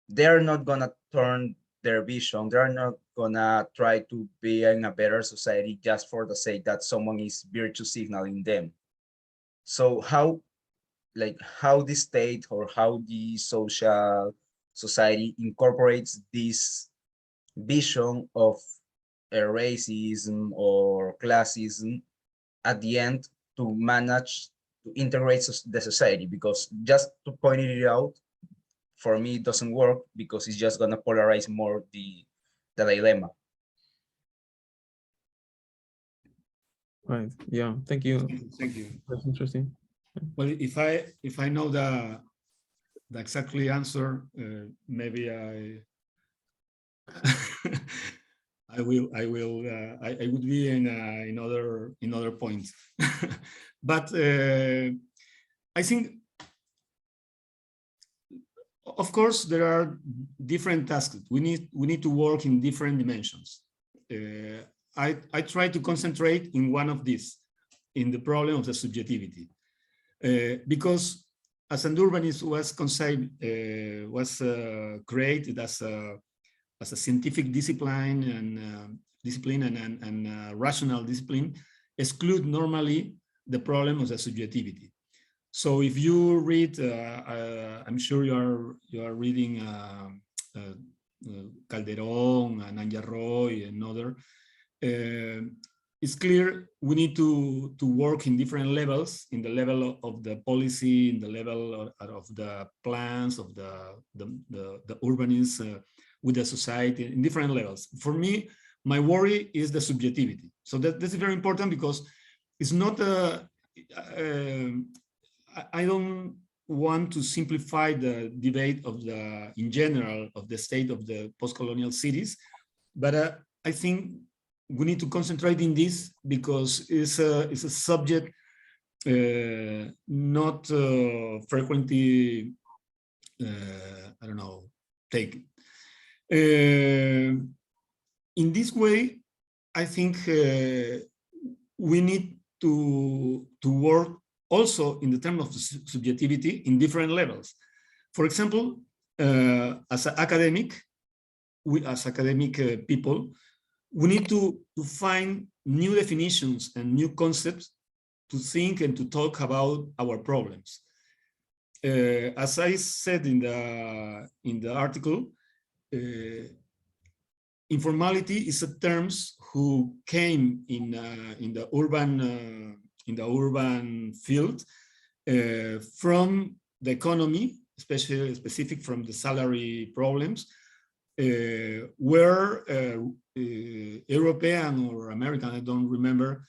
they're not gonna turn their vision. They're not gonna try to be in a better society just for the sake that someone is virtue signaling them. So how the state or how the social society incorporates this vision of racism or classism at the end to manage to integrate the society? Because just to point it out, for me, it doesn't work because it's just gonna polarize more the dilemma. Right. Yeah. Thank you. Thank you. That's interesting. Well, if I know the exactly answer, maybe I I would be in other points. But I think, of course, there are different tasks. We need to work in different dimensions. I try to concentrate in one of these, in the problem of the subjectivity, because as an urbanist was created as a scientific discipline and rational discipline, exclude normally the problem of the subjectivity. So if you read, I'm sure you are reading Calderón and Anja Roy and other. It's clear we need to work in different levels, in the level of the policy, in the level of the plans, of the urbanism, with the society, in different levels. For me, my worry is the subjectivity. So that's very important, because it's not I don't want to simplify the debate of in general, of the state of the post-colonial cities, but I think we need to concentrate in this, because it's a subject not frequently, I don't know, taken. In this way, I think we need to work also in the terms of subjectivity in different levels. For example, as an academic, as academic people, we need to find new definitions and new concepts to think and to talk about our problems. As I said in the article, informality is a term who came in the urban field from the economy, especially specific from the salary problems, where European or American, I don't remember,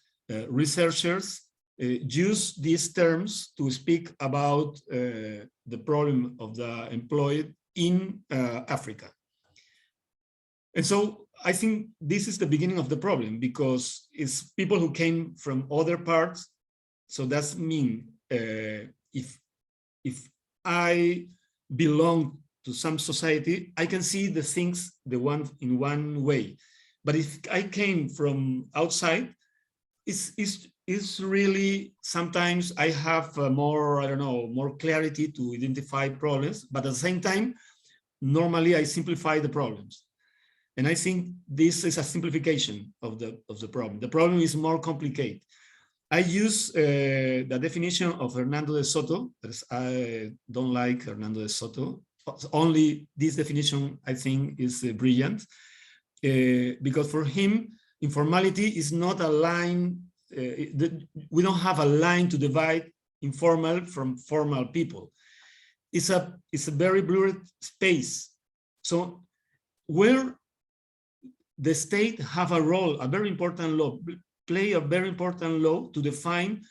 researchers use these terms to speak about the problem of the employed in Africa. And so I think this is the beginning of the problem, because it's people who came from other parts. So that's mean if I belong to some society, I can see the things in one way. But if I came from outside, it's really, sometimes I have more, I don't know, more clarity to identify problems, but at the same time, normally I simplify the problems. And I think this is a simplification of the problem. The problem is more complicated. I use the definition of Hernando de Soto, because I don't like Hernando de Soto. Only this definition, I think, is brilliant, because for him, informality is not a line. We don't have a line to divide informal from formal people. It's a very blurred space. So where the state have a role, a very important role, play a very important role to define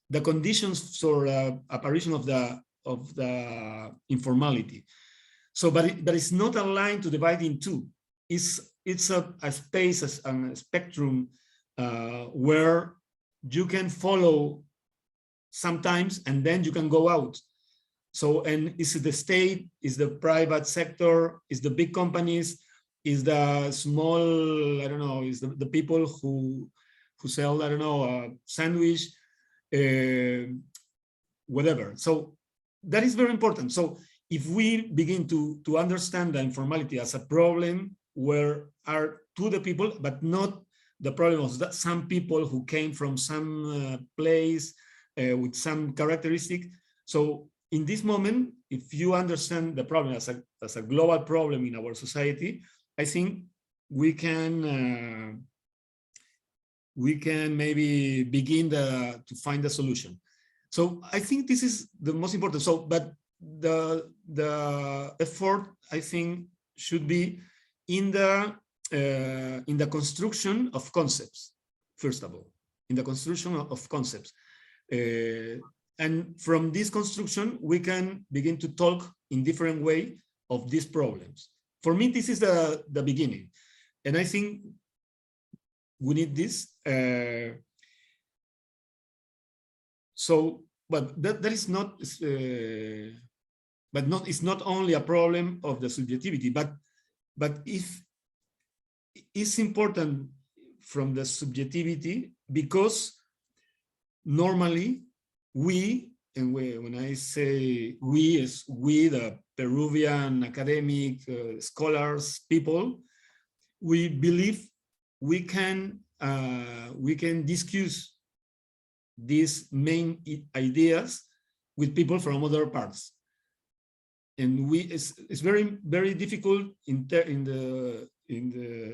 the conditions for apparition of the informality. So, but it's not a line to divide in two. It's a space, a spectrum where you can follow sometimes, and then you can go out. So, and is the state, is the private sector, is the big companies, is the small, I don't know, is the people who sell, I don't know, a sandwich, whatever. So that is very important. So if we begin to understand the informality as a problem where are to the people, but not the problem of that some people who came from some place with some characteristic. So in this moment, if you understand the problem as a global problem in our society, I think we can begin to find a solution. So I think this is the most important. So, but the effort, I think, should be in the construction of concepts, first of all, in the construction of concepts. And from this construction, we can begin to talk in different way of these problems. For me, this is the beginning. And I think we need this. But that is not, it's not only a problem of the subjectivity, but if it's important from the subjectivity, because normally when I say we, is we, the Peruvian academic scholars, people, we believe we can discuss these main ideas with people from other parts, and it's very difficult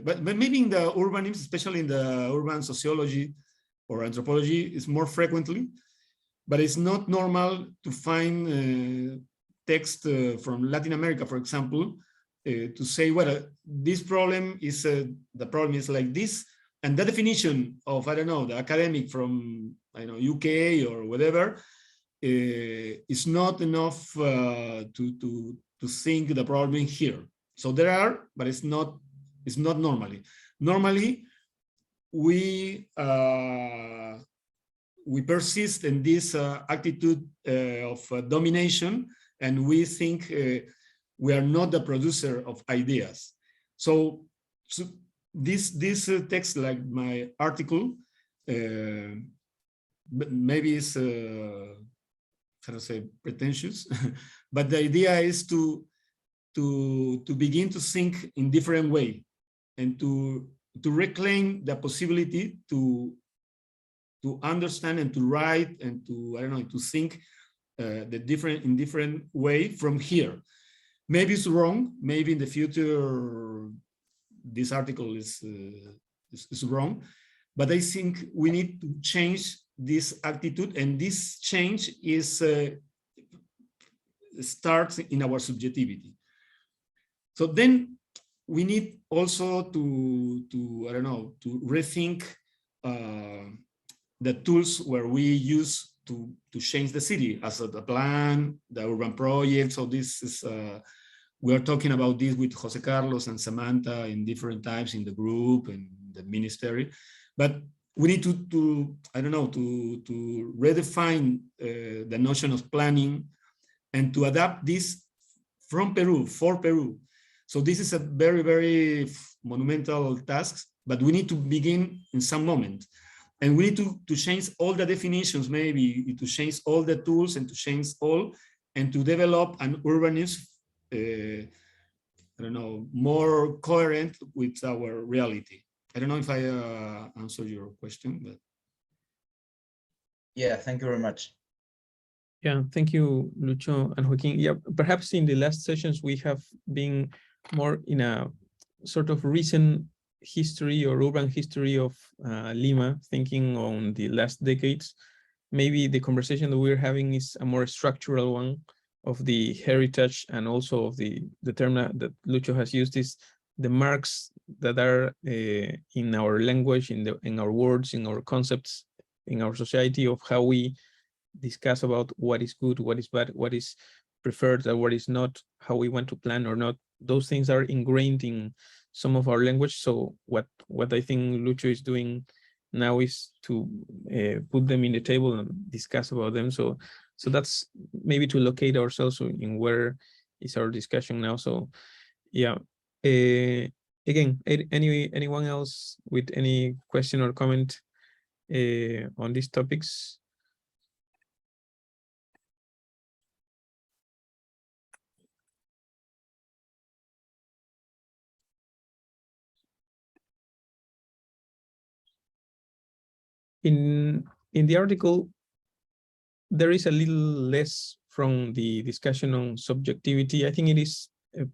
but maybe in the urbanism, especially in the urban sociology or anthropology, is more frequently. But it's not normal to find text from Latin America, for example, to say, well, this problem is the problem is like this, and the definition of, I don't know, the academic from, I don't know, UK or whatever, is not enough to think the problem here. So there are, but it's not normally. Normally, we persist in this attitude of domination, and we think we are not the producer of ideas. So this text, like my article, maybe it's how to say, pretentious, but the idea is to begin to think in different way, and to reclaim the possibility to understand and to write and to, I don't know, to think in different way from here. Maybe it's wrong. Maybe in the future this article is wrong, but I think we need to change this attitude, and this change is starts in our subjectivity. So then we need also to I don't know, to rethink the tools where we use to change the city, as the plan, the urban project. So this is we are talking about this with Jose Carlos and Samantha in different times in the group and the ministry, but we need to I don't know, to redefine the notion of planning and to adapt this from Peru, for Peru. So this is a very, very monumental task, but we need to begin in some moment. And we need to change all the definitions, maybe to change all the tools and to change all, and to develop an urbanism, I don't know, more coherent with our reality. I don't know if I answered your question, but. Yeah, thank you very much. Yeah, thank you, Lucho and Joaquin. Yeah, perhaps in the last sessions we have been more in a sort of recent history or urban history of Lima, thinking on the last decades. Maybe the conversation that we're having is a more structural one of the heritage, and also of the term that Lucho has used is the marks that are in our language, in our words, in our concepts, in our society, of how we discuss about what is good, what is bad, what is preferred, and what is not, how we want to plan or not. Those things are ingrained in some of our language. So what I think Lucho is doing now is to put them in the table and discuss about them. So that's maybe to locate ourselves in where is our discussion now. So yeah, again, anyone else with any question or comment on these topics? In the article, there is a little less from the discussion on subjectivity. I think it is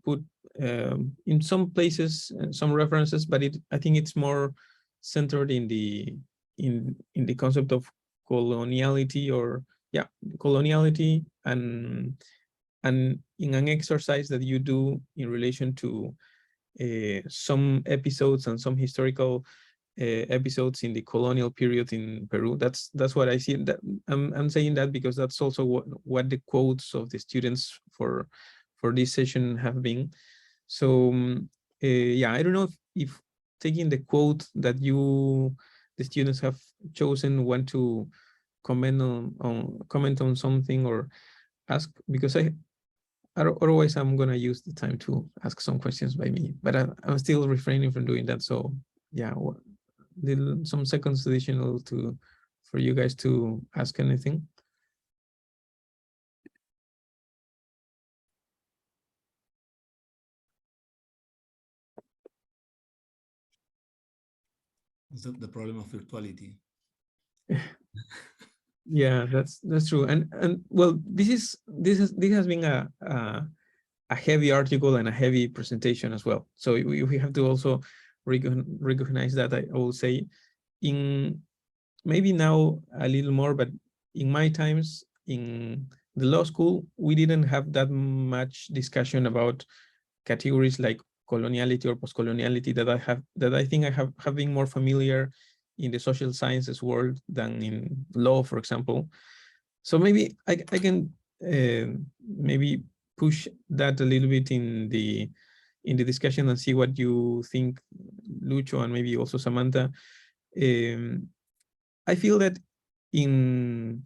put in some places, some references, but I think it's more centered in the concept of coloniality, or coloniality, and and in an exercise that you do in relation to some episodes and some historical episodes in the colonial period in Peru. That's what I see. That I'm saying that because that's also what the quotes of the students for this session have been. So yeah, I don't know if taking the quote that the students have chosen, want to comment on something or ask, because otherwise I'm gonna use the time to ask some questions by me, but I'm still refraining from doing that. So yeah, some seconds additional for you guys to ask anything. Is that the problem of virtuality? Yeah, that's true. And well, this has been a heavy article and a heavy presentation as well. So we have to also recognize that. I will say, in maybe now a little more, but in my times in the law school, we didn't have that much discussion about categories like coloniality or post-coloniality that I think I have been more familiar in the social sciences world than in law, for example. So maybe I can maybe push that a little bit in the discussion and see what you think, Lucho, and maybe also Samantha. I feel that in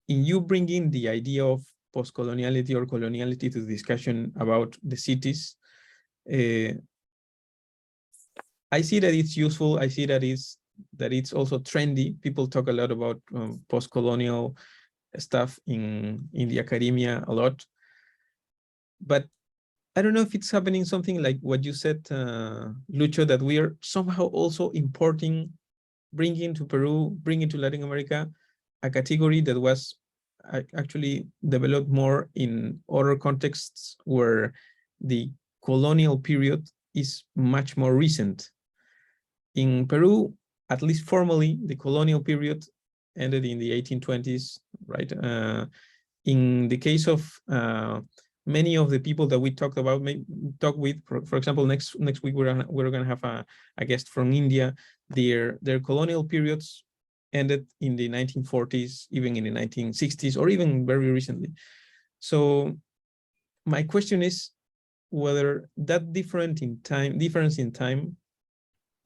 you bringing the idea of post-coloniality or coloniality to the discussion about the cities, I see that it's useful. I see that it's also trendy. People talk a lot about post-colonial stuff in the academia a lot, but I don't know if it's happening something like what you said, Lucho, that we are somehow also bringing to Peru, bringing to Latin America, a category that was actually developed more in other contexts where the colonial period is much more recent. In Peru, at least formally, the colonial period ended in the 1820s, right? In the case of many of the people that we talked about, for example, next week we're gonna have a guest from India. Their colonial periods ended in the 1940s, even in the 1960s, or even very recently. So my question is whether that difference in time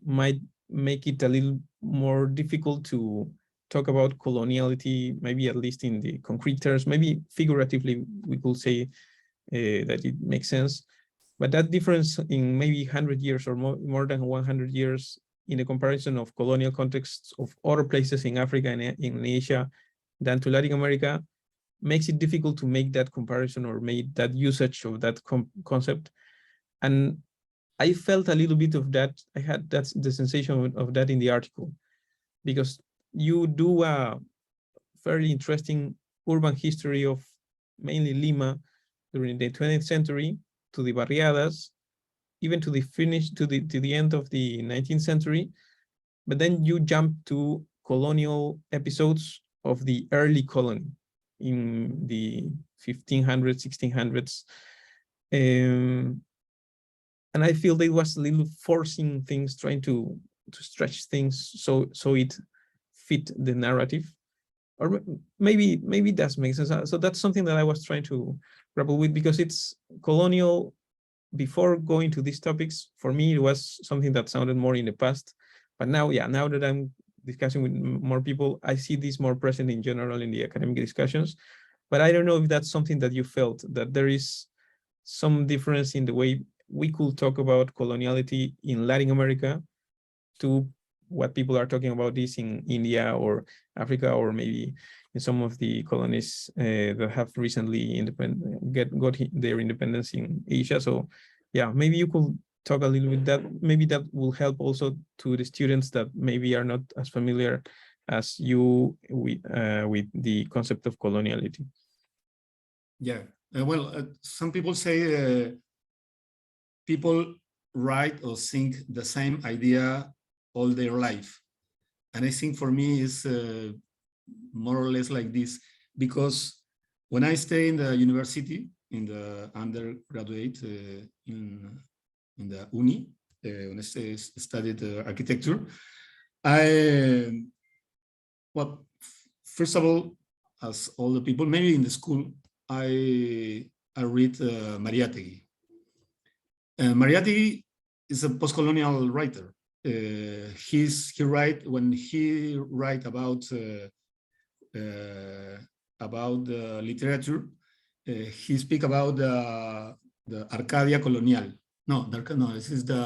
might make it a little more difficult to talk about coloniality, maybe at least in the concrete terms. Maybe figuratively we could say that it makes sense, but that difference in maybe 100 years or more than 100 years in the comparison of colonial contexts of other places in Africa and in Asia than to Latin America makes it difficult to make that comparison or make that usage of that concept. And I felt a little bit of that. I had the sensation of that in the article, because you do a fairly interesting urban history of mainly Lima during the 20th century to the barriadas, even to the end of the 19th century. But then you jump to colonial episodes of the early colony in the 1500s, 1600s. And I feel they was a little forcing things, trying to stretch things so it fit the narrative. Or maybe that makes sense. So that's something that I was trying to grapple with, because it's colonial. Before going to these topics, for me, it was something that sounded more in the past. But now, yeah, now that I'm discussing with more people, I see this more present in general in the academic discussions. But I don't know if that's something that you felt, that there is some difference in the way we could talk about coloniality in Latin America to what people are talking about this in India or Africa, or maybe in some of the colonies that have recently got their independence in Asia. So yeah, maybe you could talk a little bit that, maybe that will help also to the students that maybe are not as familiar as you with the concept of coloniality. Yeah, well, some people say people write or think the same idea all their life. And I think for me it's more or less like this, because when I stay in the university, in the undergraduate, in the uni, when I studied architecture, well, first of all, as all the people, maybe in the school, I read Mariátegui. Mariátegui is a post-colonial writer. He write about the literature. He speak about the Arcadia colonial. No, this is the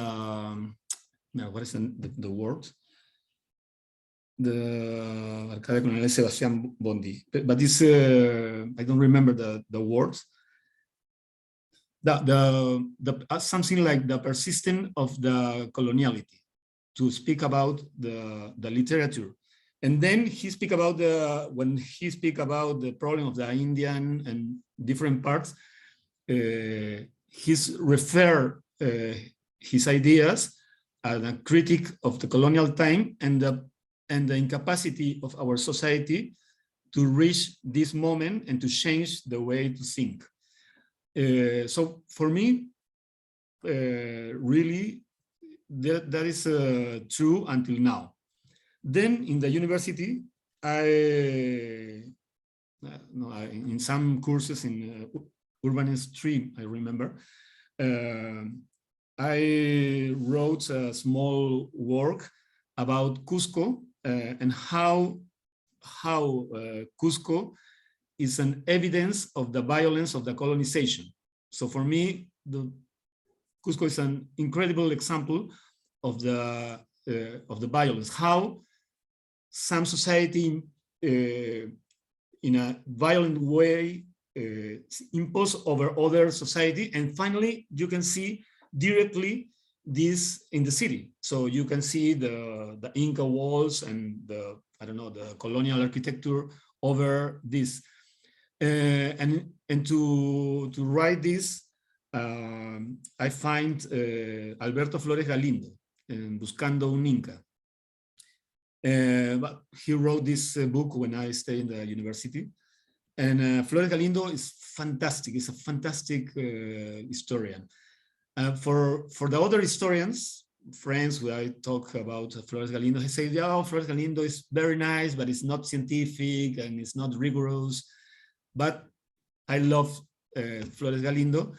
what is the word? The Arcadia colonial is Sebastián Bondi, but this I don't remember the words. Something like the persistence of the coloniality, to speak about the literature. And then he speak about when he speak about the problem of the Indian and different parts, he's refer his ideas as a critic of the colonial time and the incapacity of our society to reach this moment and to change the way to think. So for me, really, that is true until now. Then in the university, in some courses in Urbanism 3, I remember, I wrote a small work about Cusco and how Cusco is an evidence of the violence of the colonization. So for me, Cusco is an incredible example of the violence. How some society, in a violent way, impose over other society, and finally you can see directly this in the city. So you can see the Inca walls and the colonial architecture over this. And to write this, I find Alberto Flores Galindo in Buscando un Inca. But he wrote this book when I stayed in the university. And Flores Galindo is fantastic. He's a fantastic historian. For the other historians, friends, when I talk about Flores Galindo, he says, yeah, Flores Galindo is very nice, but it's not scientific and it's not rigorous. But I love Flores Galindo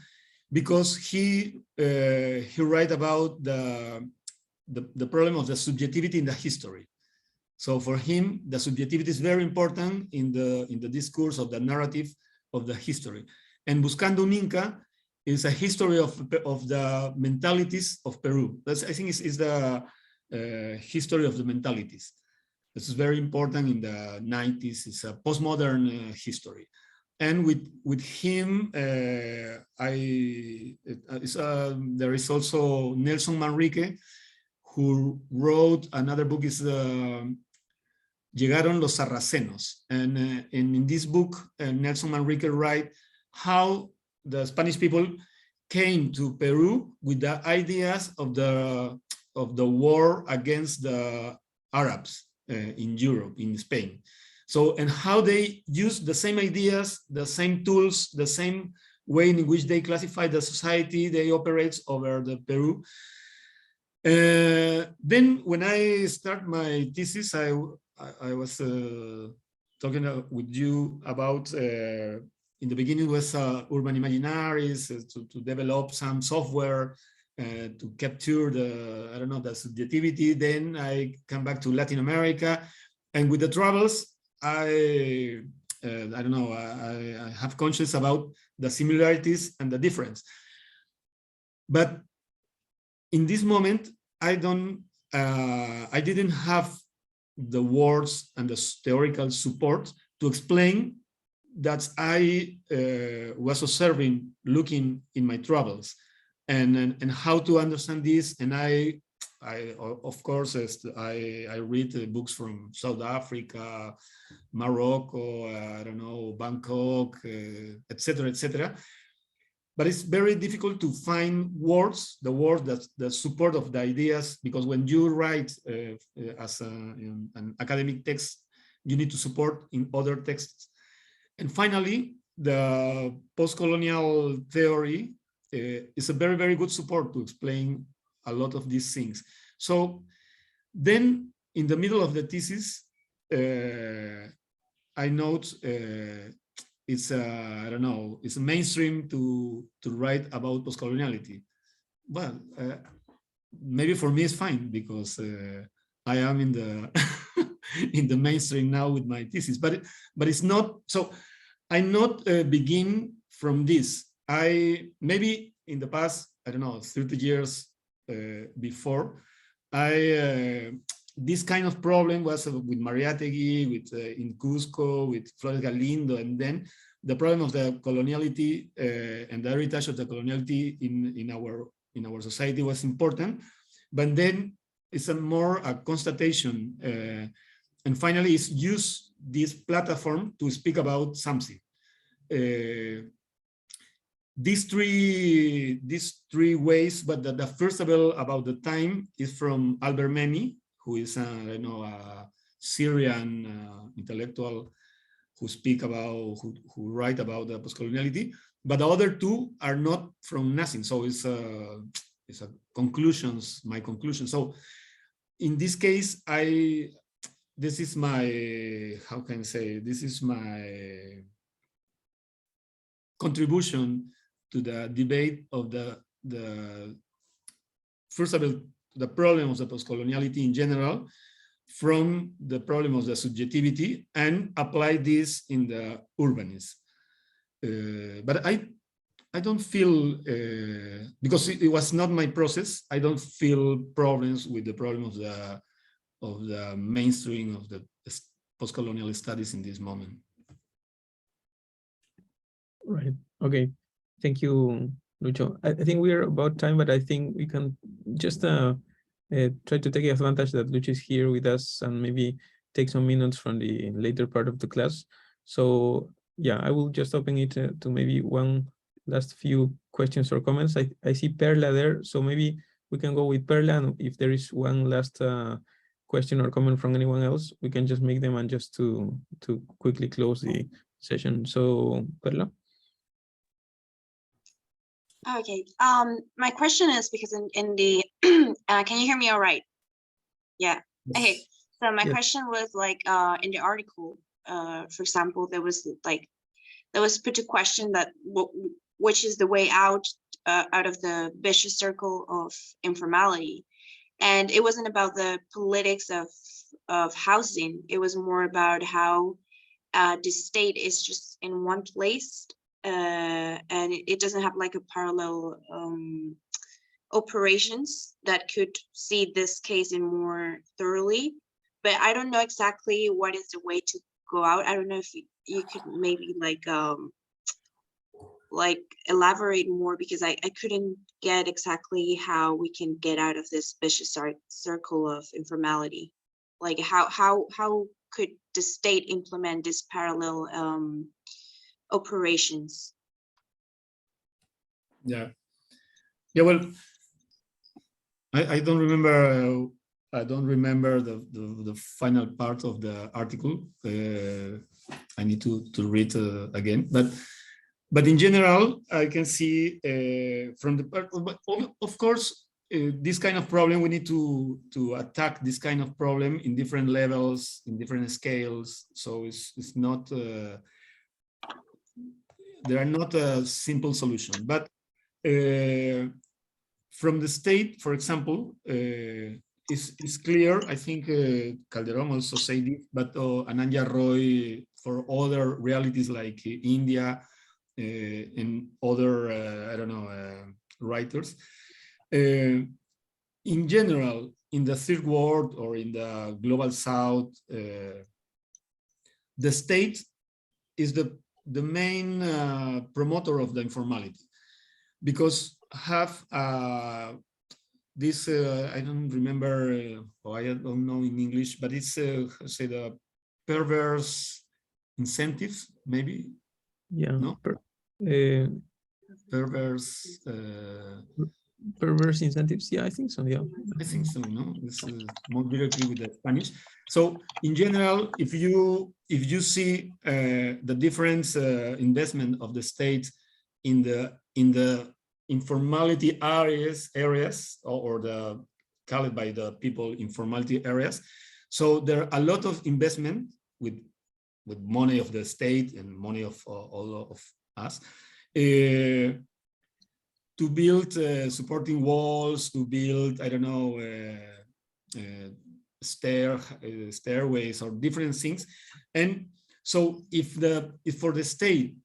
because he write about the problem of the subjectivity in the history. So for him, the subjectivity is very important in the discourse of the narrative of the history. And Buscando un Inca is a history of the mentalities of Peru. I think is the history of the mentalities. This is very important in the 90s. It's a postmodern history. And with him, there is also Nelson Manrique, who wrote another book, is Llegaron los Sarracenos. And in this book, Nelson Manrique write how the Spanish people came to Peru with the ideas of the war against the Arabs in Europe, in Spain. So, and how they use the same ideas, the same tools, the same way in which they classify the society they operate over the Peru. Then when I start my thesis, I was talking with you about, in the beginning was urban imaginaries, to develop some software to capture the subjectivity. Then I come back to Latin America, and with the travels, I have conscious about the similarities and the difference. But in this moment, I didn't have the words and the theoretical support to explain that I was observing, looking in my travels, and how to understand this. And I of course, I read books from South Africa, Morocco, Bangkok, etc., etc. But it's very difficult to find words, the words that support of the ideas, because when you write as an academic text, you need to support in other texts. And finally, the post-colonial theory is a very, very good support to explain a lot of these things. So then in the middle of the thesis, I note it's I don't know, it's mainstream to write about post-coloniality. Well, maybe for me it's fine because I am in the in the mainstream now with my thesis, but it's not. So I not begin from this. I maybe in the past, I don't know, 30 years before, this kind of problem was with Mariátegui, with in Cusco, with Flores Galindo, and then the problem of the coloniality and the heritage of the coloniality in our society was important. But then it's more a constatation, and finally, it's use this platform to speak about something. These three ways, but the first of all about the time is from Albert Memmi, who is a Syrian intellectual who speak about, who write about the postcoloniality. But the other two are not from nothing. So it's a conclusions, my conclusion. So in this case, this is my, how can I say, this is my contribution to the debate of the first of all, the problem of the postcoloniality in general, from the problem of the subjectivity, and apply this in the urbanism. But I don't feel, because it was not my process, I don't feel problems with the problem of the mainstream of the postcolonial studies in this moment. Right. Okay. Thank you, Lucho. I think we are about time, but I think we can just try to take advantage that Lucho is here with us and maybe take some minutes from the later part of the class. So yeah, I will just open it to maybe one last few questions or comments. I see Perla there, so maybe we can go with Perla, and if there is one last question or comment from anyone else, we can just make them and just to quickly close the session. So Perla. Okay, my question is because in the, can you hear me all right? Yeah, okay. So my question was like, in the article, for example, there was put a question that which is the way out of the vicious circle of informality. And it wasn't about the politics of housing. It was more about how the state is just in one place, and it doesn't have like a parallel operations that could see this case in more thoroughly. But I don't know exactly what is the way to go out. I don't know if you could maybe like elaborate more, because I couldn't get exactly how we can get out of this vicious circle of informality. Like how could the state implement this parallel operations? Yeah. Well, I don't remember. I don't remember the final part of the article. I need to read again. But in general, I can see from the part. Of course, this kind of problem, we need to attack this kind of problem in different levels, in different scales. So it's not. There are not a simple solution, but from the state, for example, it's clear. I think Calderon also said it, but Ananya Roy for other realities like India and other I don't know writers. In general, in the third world or in the global south, the state is the main promoter of the informality, because have this I don't remember, or I don't know in English, but it's say the perverse incentives, maybe. Yeah. No. Perverse. Perverse incentives. Yeah, I think so. Yeah. I think so. No, this is more directly with the Spanish. So in general, if you see the different investment of the state in the informality areas or the called by the people informality areas, so there are a lot of investment with money of the state and money of all of us. To build supporting walls, to build, I don't know, stairways or different things. And so if for the state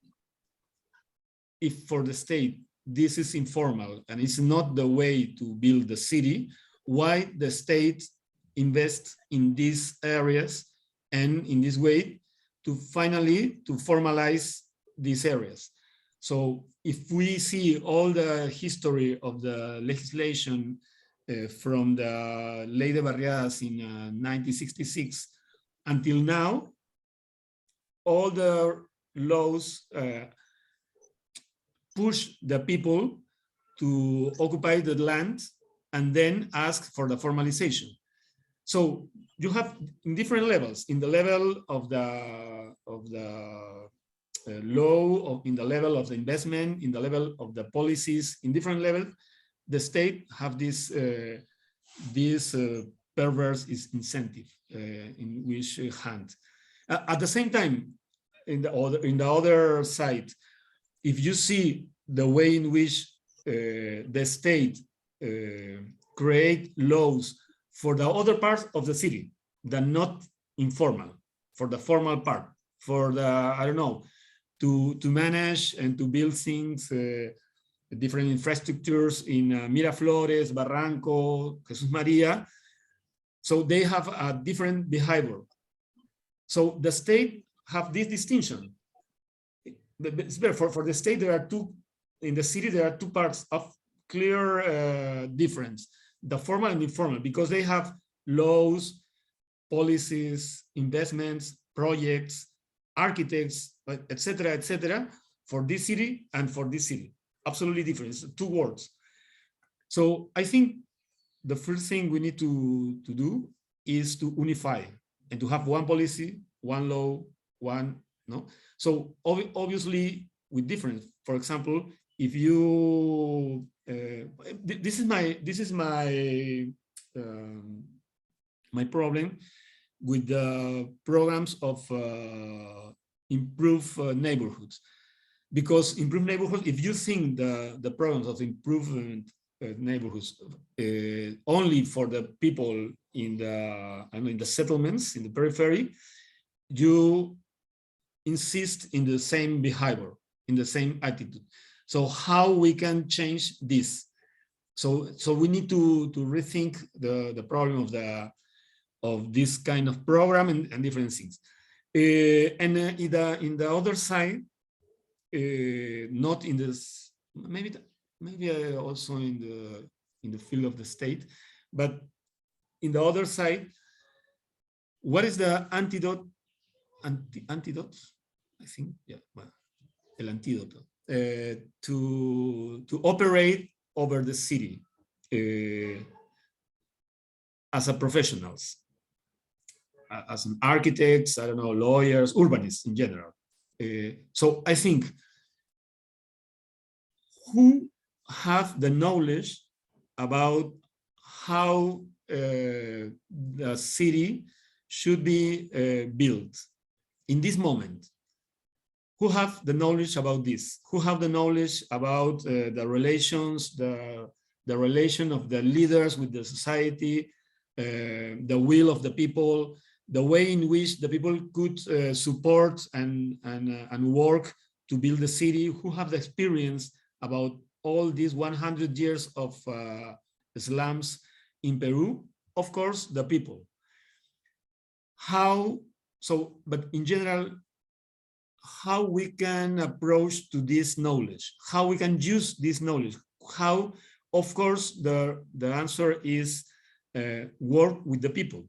this is informal and it's not the way to build the city, why the state invests in these areas and in this way to finally to formalize these areas? So if we see all the history of the legislation from the Ley de Barriadas in 1966 until now, all the laws push the people to occupy the land and then ask for the formalization. So you have in different levels, in the level of the law, in the level of the investment, in the level of the policies, in different levels, the state have this perverse incentive in which hand. At the same time, in the other side, if you see the way in which the state create laws for the other parts of the city, that not informal, for the formal part, for the, I don't know, to manage and to build things, different infrastructures in Miraflores, Barranco, Jesus Maria. So they have a different behavior. So the state have this distinction. For the state, there are two, in the city, there are two parts of clear difference, the formal and informal, because they have laws, policies, investments, projects, architects, etc., for this city and for this city. Absolutely different, it's two words. So I think the first thing we need to do is to unify and to have one policy, one law, one, no? So obviously with difference. For example, if you, this is my my problem with the programs of improve neighborhoods, because improve neighborhoods, if you think the programs of improvement neighborhoods only for the people in the, I mean, the settlements in the periphery, you insist in the same behavior, in the same attitude. So how we can change this? So we need to rethink the problem of this kind of program and different things. And in the other side, not in this, maybe also in the field of the state, but in the other side, what is the antidote? Antidote, I think, yeah, well, el antídoto, to operate over the city as a professionals, as an architects, I don't know, lawyers, urbanists in general. So I think who have the knowledge about how the city should be built in this moment? Who have the knowledge about this? Who have the knowledge about the relations, the relation of the leaders with the society, the will of the people, the way in which the people could support and work to build the city? Who have the experience about all these 100 years of slums in Peru? Of course, the people. How, so, but in general, how we can approach to this knowledge, how we can use this knowledge, how, of course, the answer is work with the people.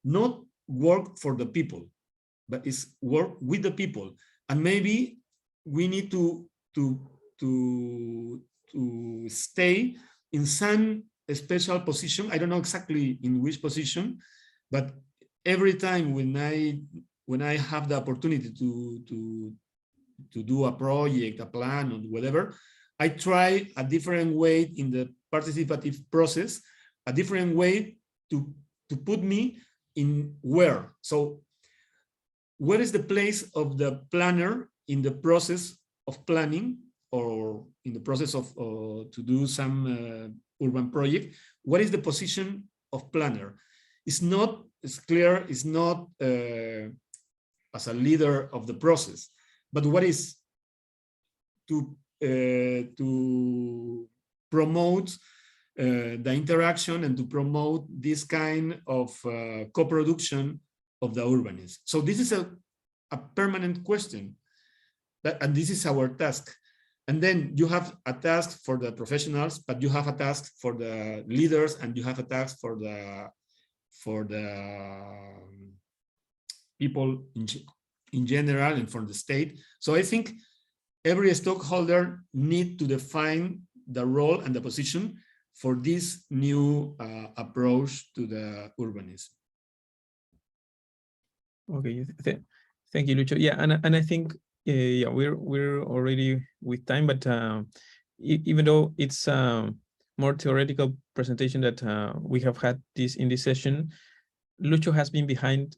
Not work for the people, but it's work with the people. And maybe we need to to stay in some special position. I don't know exactly in which position, but every time when I have the opportunity to do a project, a plan, or whatever, I try a different way in the participative process, a different way to put me in where. So where is the place of the planner in the process of planning, or in the process of to do some urban project? What is the position of planner? It's not, it's clear, it's not as a leader of the process, but what is to promote the interaction and to promote this kind of co-production of the urbanism. So this is a permanent question, and this is our task. And then you have a task for the professionals, but you have a task for the leaders, and you have a task for the people in general and for the state. So I think every stakeholder need to define the role and the position for this new approach to the urbanism. Okay, thank you, Lucho. Yeah, and I think yeah, we're already with time, but even though it's more theoretical presentation that we have had in this session, Lucho has been behind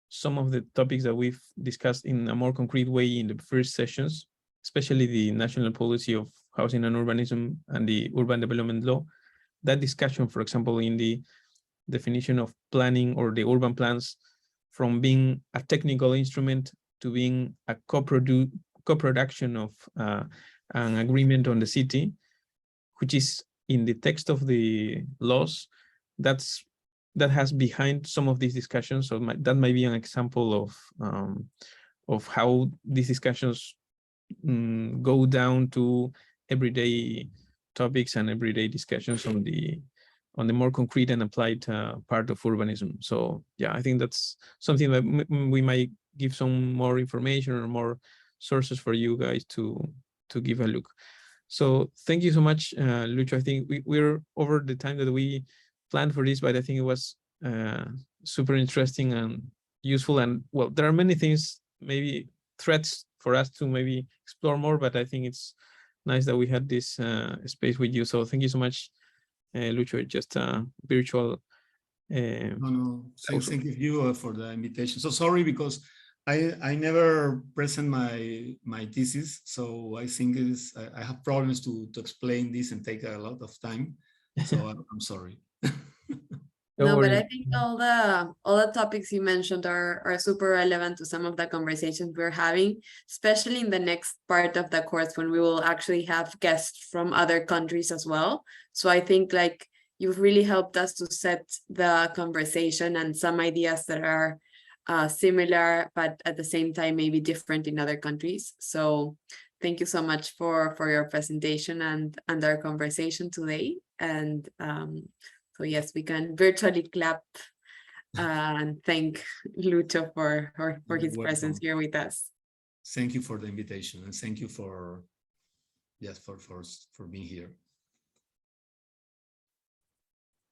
some of the topics that we've discussed in a more concrete way in the first sessions, especially the national policy of housing and urbanism and the urban development law. That discussion, for example, in the definition of planning or the urban plans, from being a technical instrument to being a co-production of an agreement on the city, which is in the text of the laws, that has behind some of these discussions. So that might be an example of how these discussions go down to everyday topics and everyday discussions on the more concrete and applied part of urbanism. So yeah, I think that's something that we might give some more information or more sources for you guys to give a look. So thank you so much, Lucho. I think we're over the time that we planned for this, but I think it was super interesting and useful. And well, there are many things, maybe threads for us to maybe explore more, but I think it's nice that we had this space with you. So thank you so much, Lucho. Just virtual. No, thank you for the invitation. So sorry, because I never present my thesis, so I think I have problems to explain this and take a lot of time. So I'm sorry. No, but I think all the topics you mentioned are super relevant to some of the conversations we're having, especially in the next part of the course when we will actually have guests from other countries as well. So I think like you've really helped us to set the conversation and some ideas that are similar, but at the same time maybe different in other countries. So thank you so much for your presentation and our conversation today. And so yes, we can virtually clap and thank Lucho for his presence here with us. Thank you for the invitation, and thank you for being here.